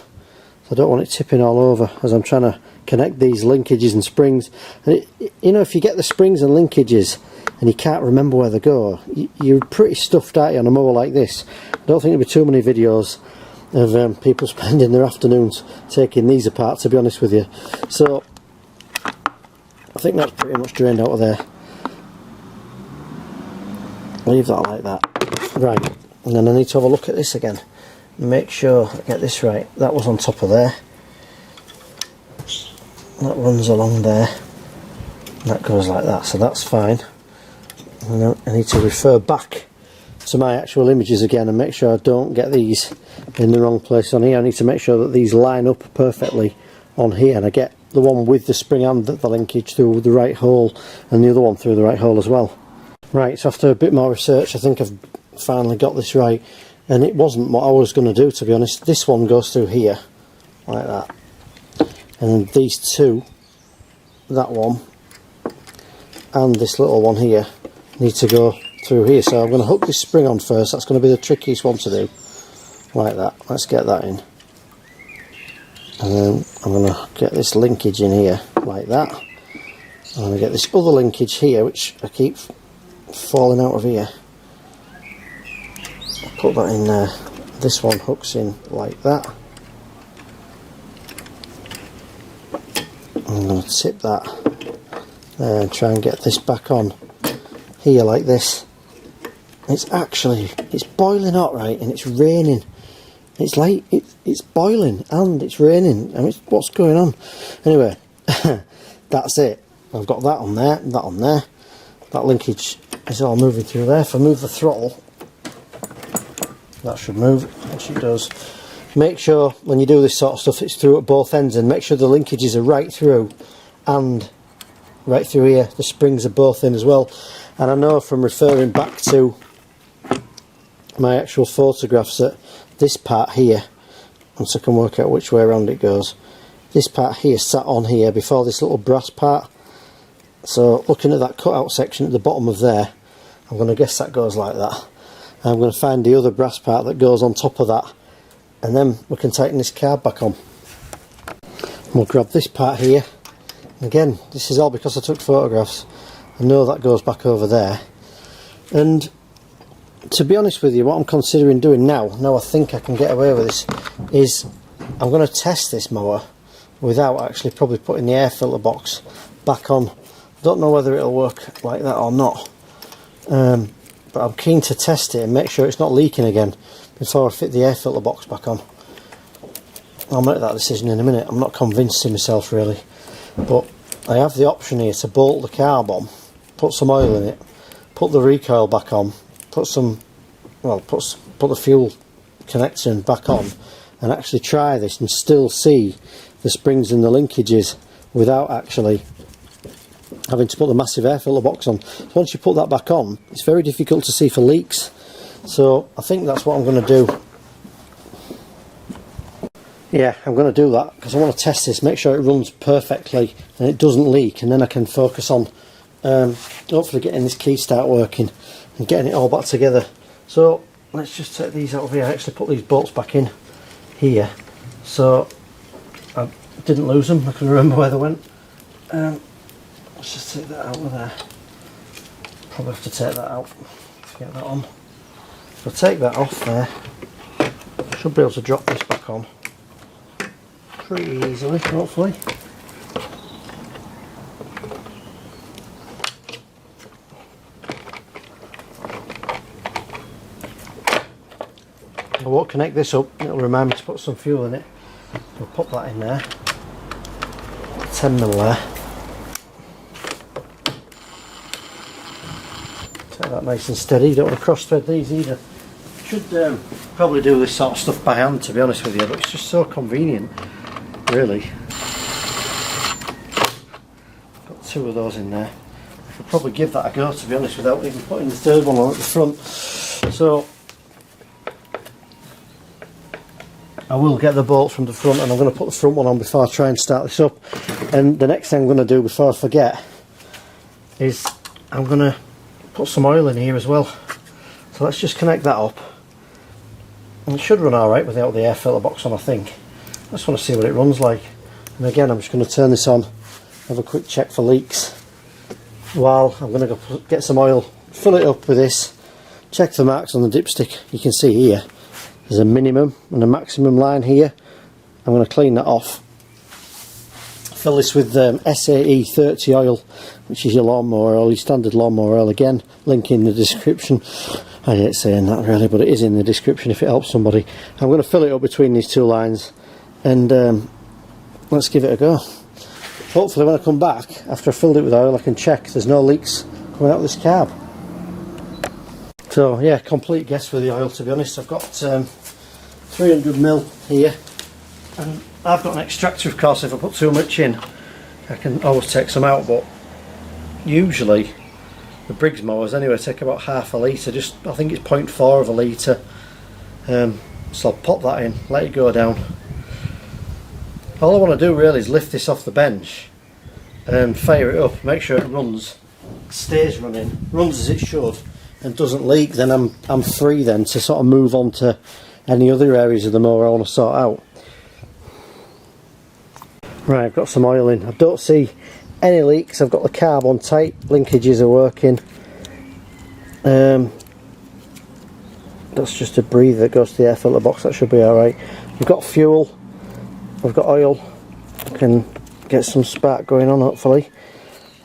I don't want it tipping all over as I'm trying to connect these linkages and springs. And you know, if you get the springs and linkages and you can't remember where they go, you're pretty stuffed out on a mower like this. I don't think there'll be too many videos of people spending their afternoons taking these apart, to be honest with you. So I think that's pretty much drained out of there. Leave that like that. Right, and then I need to have a look at this again. make sure I get this right. That was on top of there. That runs along there. And that goes like that, so that's fine. And I need to refer back to my actual images again and make sure I don't get these in the wrong place on here. I need to make sure that these line up perfectly on here, and I get the one with the spring and the linkage through the right hole, and the other one through the right hole as well. Right, so after a bit more research, I think I've finally got this right, and it wasn't what I was going to do, to be honest. This one goes through here like that, and then these two, that one and this little one here, need to go through here. So I'm going to hook this spring on first. That's going to be the trickiest one to do, like that. Let's get that in, and then I'm going to get this linkage in here like that. I'm going to get this other linkage here, which I keep falling out of here. Put that in there. This one hooks in like that. I'm going to tip that there and try and get this back on here like this. It's boiling hot, right, and it's raining. It's like it's boiling and it's raining. I mean, what's going on? Anyway, that's it. I've got that on there, that on there. That linkage is all moving through there. If I move the throttle, that should move, which it does. Make sure when you do this sort of stuff it's through at both ends, and make sure the linkages are right through and right through here. The springs are both in as well. And I know from referring back to my actual photographs that this part here, once I can work out which way around it goes, this part here sat on here before this little brass part. So looking at that cutout section at the bottom of there, I'm going to guess that goes like that. And I'm going to find the other brass part that goes on top of that, and then we can tighten this card back on. We'll grab this part here. Again, this is all because I took photographs. I know that goes back over there. And to be honest with you, what I'm considering doing now I think I can get away with this, is I'm going to test this mower without actually probably putting the air filter box back on. Don't know whether it'll work like that or not, but I'm keen to test it and make sure it's not leaking again before I fit the air filter box back on. I'll make that decision in a minute. I'm not convinced in myself really, but I have the option here to bolt the carb on, put some oil in it, put the recoil back on, put the fuel connection back on, and actually try this and still see the springs and the linkages without actually having to put the massive air filter box on. So once you put that back on, it's very difficult to see for leaks. So I think that's what I'm going to do. Yeah, I'm going to do that because I want to test this, make sure it runs perfectly and it doesn't leak, and then I can focus on hopefully getting this key start working and getting it all back together. So let's just take these out of here. I actually put these bolts back in here, so I didn't lose them. I can remember where they went. Let's just take that out of there. Probably have to take that out to get that on. If I take that off there, I should be able to drop this back on pretty easily, hopefully. I won't connect this up, it'll remind me to put some fuel in it. We'll pop that in there. 10mm there. Take that nice and steady, you don't want to cross thread these either. Should probably do this sort of stuff by hand, to be honest with you, but it's just so convenient, really. Got two of those in there. I could probably give that a go, to be honest, without even putting the third one on at the front. So I will get the bolt from the front, and I'm going to put the front one on before I try and start this up. And the next thing I'm going to do before I forget is I'm going to put some oil in here as well. So let's just connect that up. And it should run alright without the air filter box on, I think. I just want to see what it runs like. And again, I'm just going to turn this on, have a quick check for leaks, while I'm going to go get some oil, fill it up with this, check the marks on the dipstick. You can see here there's a minimum and a maximum line here. I'm going to clean that off. Fill this with SAE 30 oil, which is your lawnmower oil, your standard lawnmower oil, again link in the description. I hate saying that really, but it is in the description if it helps somebody. I'm going to fill it up between these two lines and let's give it a go. Hopefully when I come back after I've filled it with oil I can check there's no leaks coming out of this carb. So yeah, complete guess with the oil, to be honest. I've got 300ml here, and I've got an extractor, of course. If I put too much in I can always take some out, but usually the Briggs mowers anyway take about half a litre, just I think it's 0.4 of a litre. So I'll pop that in, let it go down. All I want to do really is lift this off the bench and fire it up, make sure it runs, stays running, runs as it should, and doesn't leak. Then I'm free then to sort of move on to any other areas of the mower I want to sort out. Right, I've got some oil in. I don't see any leaks. I've got the carb on tight, linkages are working. That's just a breather that goes to the air filter box, that should be alright. We've got fuel, we've got oil, we can get some spark going on hopefully.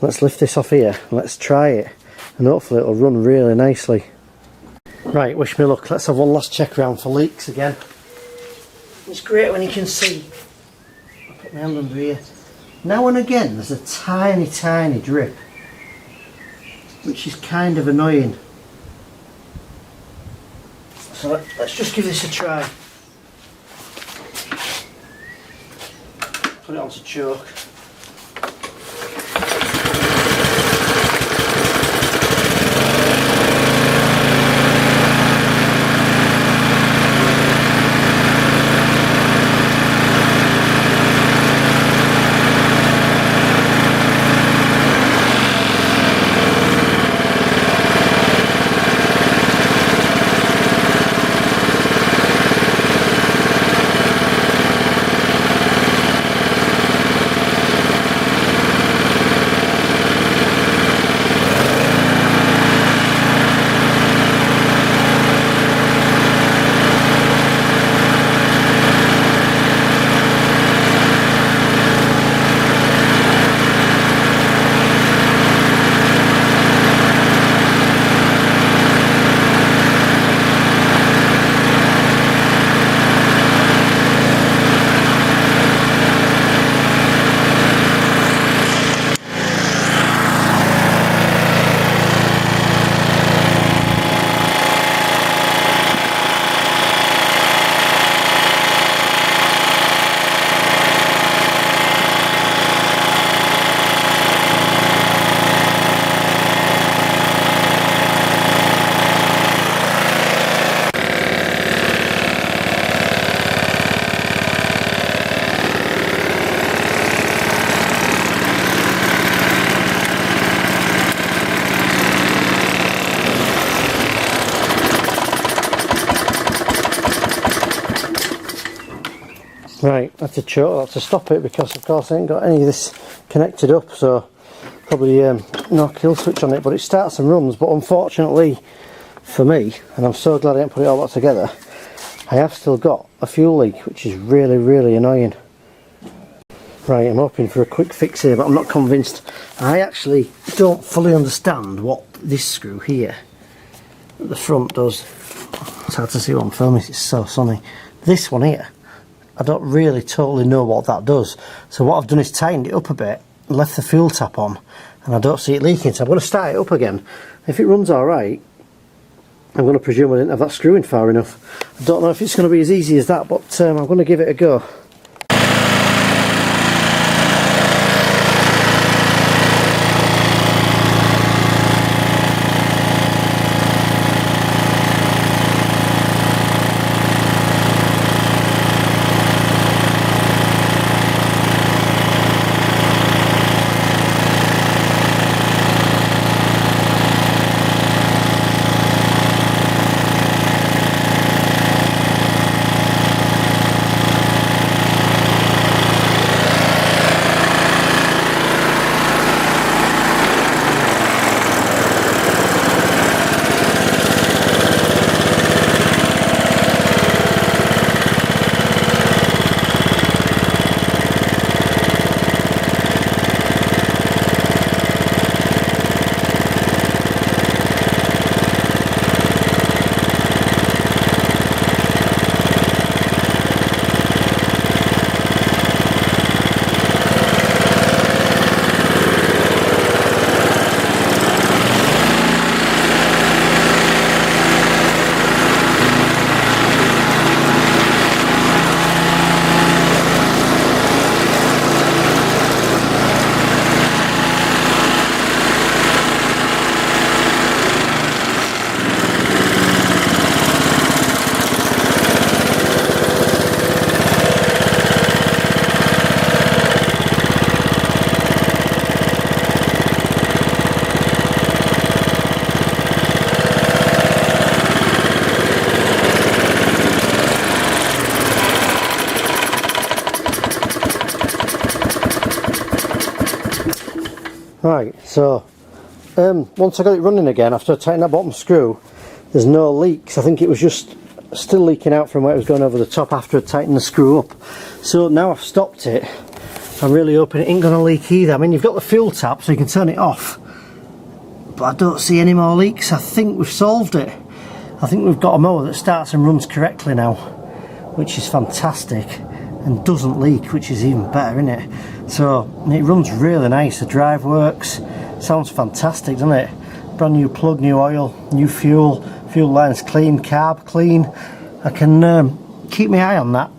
Let's lift this off here, let's try it, and hopefully it'll run really nicely. Right, wish me luck. Let's have one last check around for leaks again. It's great when you can see. I'll put my hand under here. Now and again there's a tiny drip, which is kind of annoying. So let's just give this a try. Put it onto choke. Right, I have to choke, I have to stop it because of course I ain't got any of this connected up, so probably no kill switch on it, but it starts and runs. But unfortunately for me, and I'm so glad I didn't put it all back together, I have still got a fuel leak, which is really annoying. Right, I'm hoping for a quick fix here, but I'm not convinced. I actually don't fully understand what this screw here at the front does. It's hard to see what I'm filming, it's so sunny. This one here, I don't really totally know what that does. So what I've done is tightened it up a bit, left the fuel tap on, and I don't see it leaking. So I'm going to start it up again. If it runs alright, I'm going to presume I didn't have that screw in far enough. I don't know if it's going to be as easy as that, but I'm going to give it a go. Right, so once I got it running again, after I tightened that bottom screw, there's no leaks. I think it was just still leaking out from where it was going over the top after I tightened the screw up. So now I've stopped it, I'm really hoping it ain't going to leak either. I mean, you've got the fuel tap so you can turn it off, but I don't see any more leaks. I think we've solved it. I think we've got a mower that starts and runs correctly now, which is fantastic, and doesn't leak, which is even better, isn't it? So it runs really nice, the drive works, sounds fantastic, doesn't it? Brand new plug, new oil, new fuel, fuel lines clean, carb clean. I can keep my eye on that.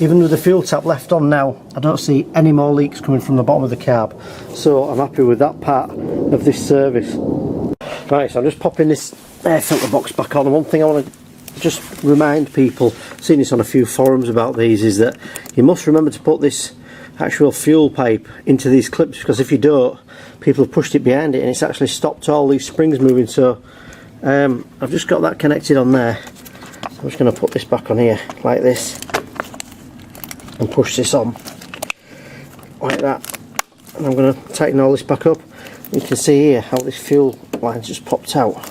Even with the fuel tap left on now, I don't see any more leaks coming from the bottom of the carb. So I'm happy with that part of this service. Right, so I'm just popping this air filter box back on. And one thing I want to just remind people, seen this on a few forums about these, is that you must remember to put this actual fuel pipe into these clips, because if you don't, people have pushed it behind it and it's actually stopped all these springs moving. So I've just got that connected on there. I'm just going to put this back on here like this and push this on like that, and I'm going to tighten all this back up. You can see here how this fuel line's just popped out,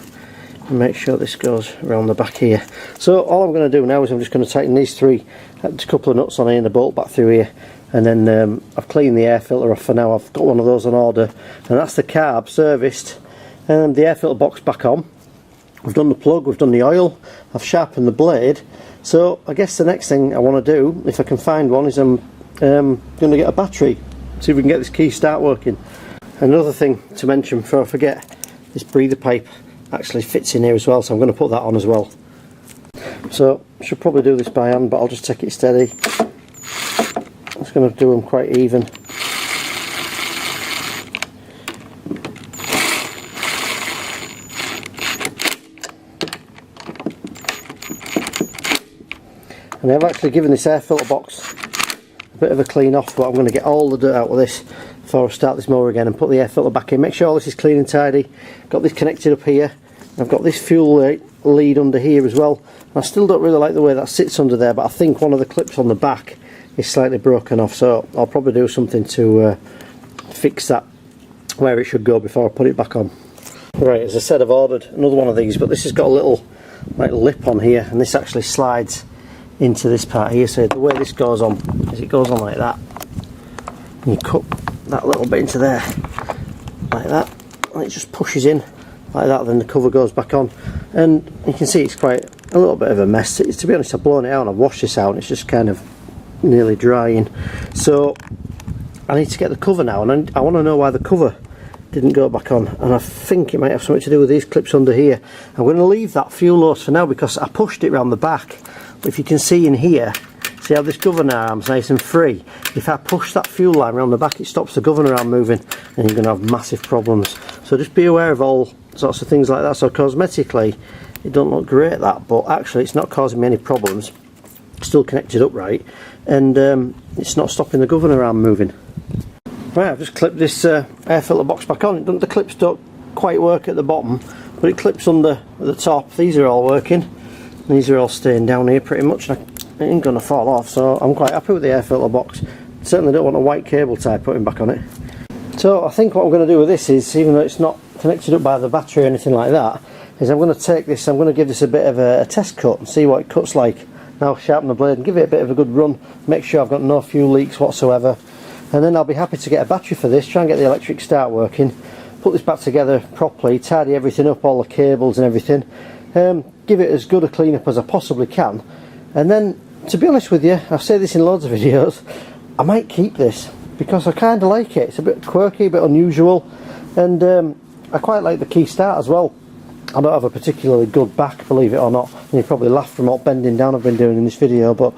and make sure this goes around the back here. So all I'm going to do now is I'm just going to tighten these three, a couple of nuts on here and a bolt back through here, and then I've cleaned the air filter off for now. I've got one of those on order, and that's the carb serviced, and the air filter box back on. We've done the plug, we've done the oil, I've sharpened the blade. So I guess the next thing I want to do, if I can find one, is I'm going to get a battery, see if we can get this key start working. Another thing to mention before I forget, this breather pipe actually fits in here as well, so I'm going to put that on as well. So I should probably do this by hand, but I'll just take it steady. I'm just going to do them quite even. And I've actually given this air filter box a bit of a clean off, but I'm going to get all the dirt out of this before I start this mower again and put the air filter back in. Make sure all this is clean and tidy. Got this connected up here. I've got this fuel lead under here as well. I still don't really like the way that sits under there, but I think one of the clips on the back is slightly broken off, so I'll probably do something to fix that where it should go before I put it back on. Right, as I said, I've ordered another one of these, but this has got a little like lip on here, and this actually slides into this part here. So the way this goes on is it goes on like that, and you cut that little bit into there like that, and it just pushes in like that, then the cover goes back on, and you can see it's quite a little bit of a mess. To be honest, I've blown it out and I've washed this out and it's just kind of nearly drying, so I need to get the cover now, and I want to know why the cover didn't go back on, and I think it might have something to do with these clips under here. I'm going to leave that fuel hose for now because I pushed it round the back. If you can see in here, see how this governor arm's nice and free. If I push that fuel line around the back, it stops the governor arm moving, and you're going to have massive problems. So just be aware of all sorts of things like that. So cosmetically, it don't look great, that, but actually it's not causing me any problems. Still connected up right, and it's not stopping the governor arm moving. Right, I've just clipped this air filter box back on. The clips don't quite work at the bottom, but it clips under at the top. These are all working. These are all staying down here pretty much, and it ain't going to fall off, so I'm quite happy with the air filter box. Certainly don't want a white cable tie putting back on it. So I think what I'm going to do with this is, even though it's not connected up by the battery or anything like that, is I'm going to take this, I'm going to give this a bit of a test cut and see what it cuts like. Now sharpen the blade and give it a bit of a good run, make sure I've got no fuel leaks whatsoever, and then I'll be happy to get a battery for this, try and get the electric start working, put this back together properly, tidy everything up, all the cables and everything, give it as good a clean up as I possibly can, and then, to be honest with you, I've said this in loads of videos, I might keep this because I kind of like it. It's a bit quirky, a bit unusual, and I quite like the key start as well. I don't have a particularly good back, believe it or not, and you probably laugh from all bending down I've been doing in this video, but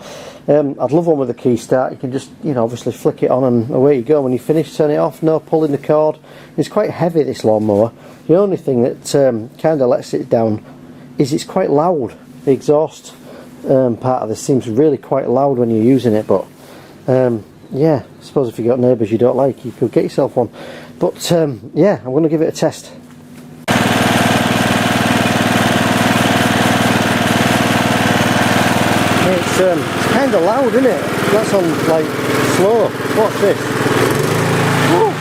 I'd love one with a key start. You can just, you know, obviously flick it on and away you go. When you finish, turn it off, no pulling the cord. It's quite heavy, this lawnmower. The only thing that kind of lets it down is it's quite loud. The exhaust part of this seems really quite loud when you're using it, but yeah, I suppose if you've got neighbours you don't like, you could get yourself one. But yeah, I'm going to give it a test. It's kind of loud, isn't it? That's on like slow. Watch this. Whoa.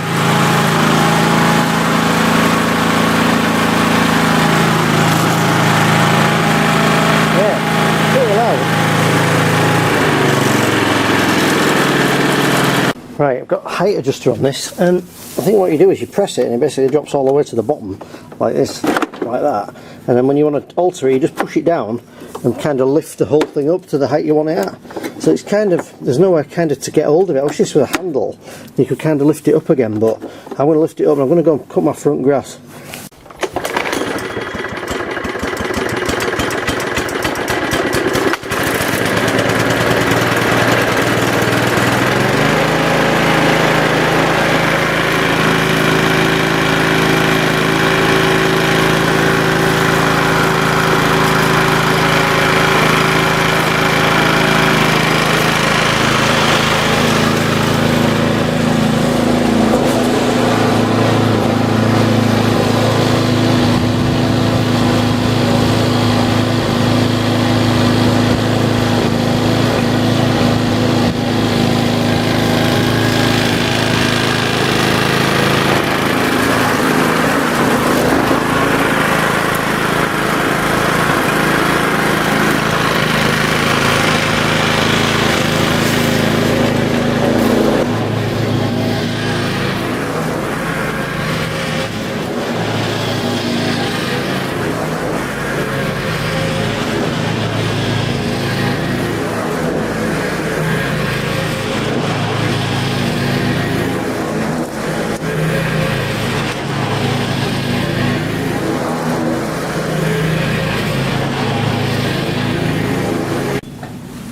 height adjuster on this, and I think what you do is you press it and it basically drops all the way to the bottom like this, like that, and then when you want to alter it you just push it down and kind of lift the whole thing up to the height you want it at. So it's kind of, there's nowhere kind of to get hold of it. I wish this was a handle, you could kind of lift it up again, but I'm going to lift it up and I'm going to go and cut my front grass.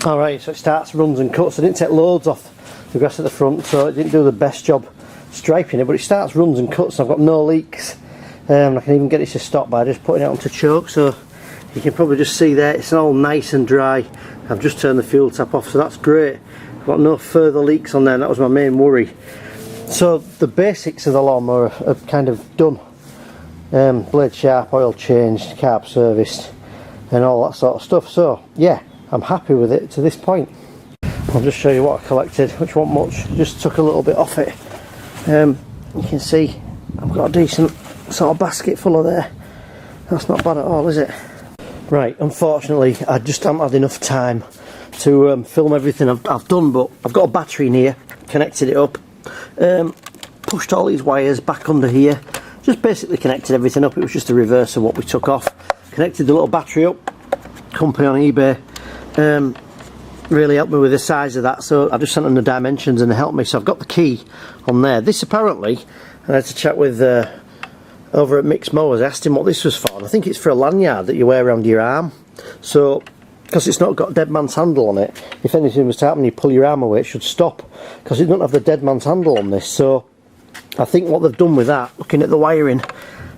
Alright, so it starts, runs and cuts. I didn't take loads off the grass at the front, so it didn't do the best job striping it, but it starts, runs and cuts. I've got no leaks. I can even get it to stop by just putting it onto choke, so you can probably just see there it's all nice and dry. I've just turned the fuel tap off, so that's great. I've got no further leaks on there, and that was my main worry. So the basics of the lawnmower are kind of done. Blade sharp, oil changed, carb serviced and all that sort of stuff. So yeah, I'm happy with it to this point. I'll just show you what I collected, which wasn't much. Just took a little bit off it. You can see I've got a decent sort of basket full of there. That's not bad at all, is it? Right, unfortunately I just haven't had enough time to film everything I've done, but I've got a battery in here, connected it up, pushed all these wires back under here, just basically connected everything up. It was just a reverse of what we took off. Connected the little battery up, company on eBay. Really helped me with the size of that, so I just sent them the dimensions and they helped me. So I've got the key on there. This apparently, I had to chat with over at Mixed Mowers. I asked him what this was for, and I think it's for a lanyard that you wear around your arm. So because it's not got dead man's handle on it, if anything was to happen you pull your arm away, it should stop, because it doesn't have the dead man's handle on this. So I think what they've done with that, looking at the wiring,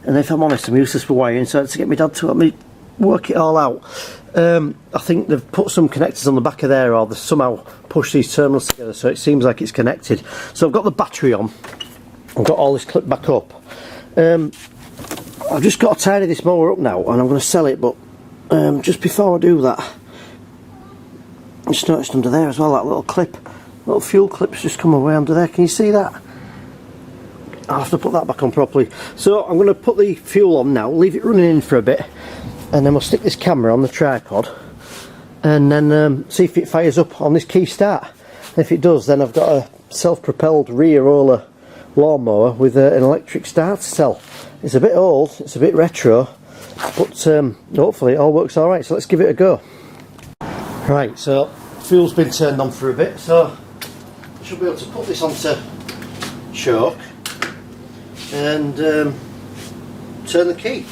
and if I'm honest I'm useless for wiring, so I had to get my dad to help me work it all out. I think they've put some connectors on the back of there, or they've somehow pushed these terminals together so it seems like it's connected. So I've got the battery on, I've got all this clipped back up. I've just got to tidy this mower up now and I'm going to sell it, but just before I do that, I just noticed under there as well, that little clip, little fuel clip's just come away under there. Can you see that? I'll have to put that back on properly. So I'm going to put the fuel on now, leave it running in for a bit, and then we'll stick this camera on the tripod and then see if it fires up on this key start. If it does, then I've got a self-propelled rear roller lawnmower with an electric starter cell. It's a bit old, it's a bit retro, but hopefully it all works alright, so let's give it a go. Right, so fuel's been turned on for a bit, so I should be able to put this onto choke and turn the key.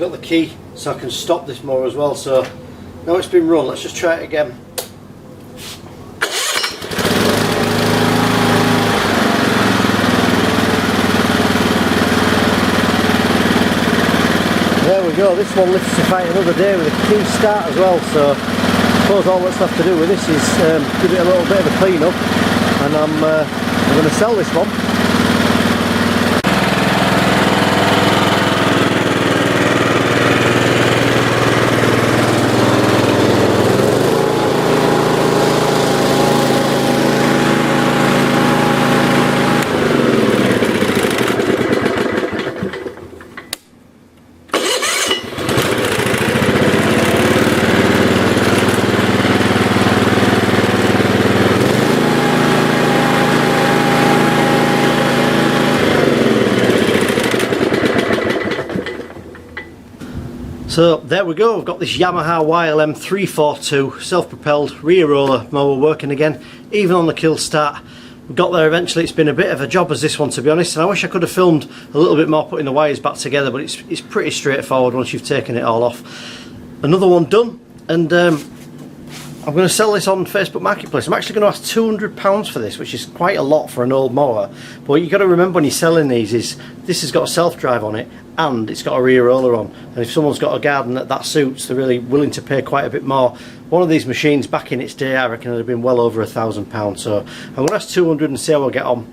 got the key so I can stop this mower as well. So now it's been run, let's just try it again. There we go, this one lifts to fight another day with a key start as well. So I suppose all that's left to do with this is give it a little bit of a clean up, and I'm going to sell this one. So there we go, we've got this Yamaha YLM 342 self-propelled rear roller mower working again, even on the kill start. We got there eventually. It's been a bit of a job as this one, to be honest, and I wish I could have filmed a little bit more putting the wires back together, but it's pretty straightforward once you've taken it all off. Another one done, and I'm going to sell this on Facebook Marketplace. I'm actually going to ask £200 for this, which is quite a lot for an old mower. But what you've got to remember when you're selling these is this has got a self-drive on it and it's got a rear roller on. And if someone's got a garden that suits, they're really willing to pay quite a bit more. One of these machines back in its day, I reckon, would have been well over £1,000. So I'm going to ask 200 and see how I get on.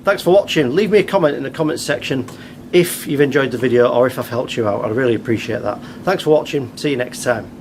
Thanks for watching. Leave me a comment in the comments section if you've enjoyed the video or if I've helped you out. I'd really appreciate that. Thanks for watching. See you next time.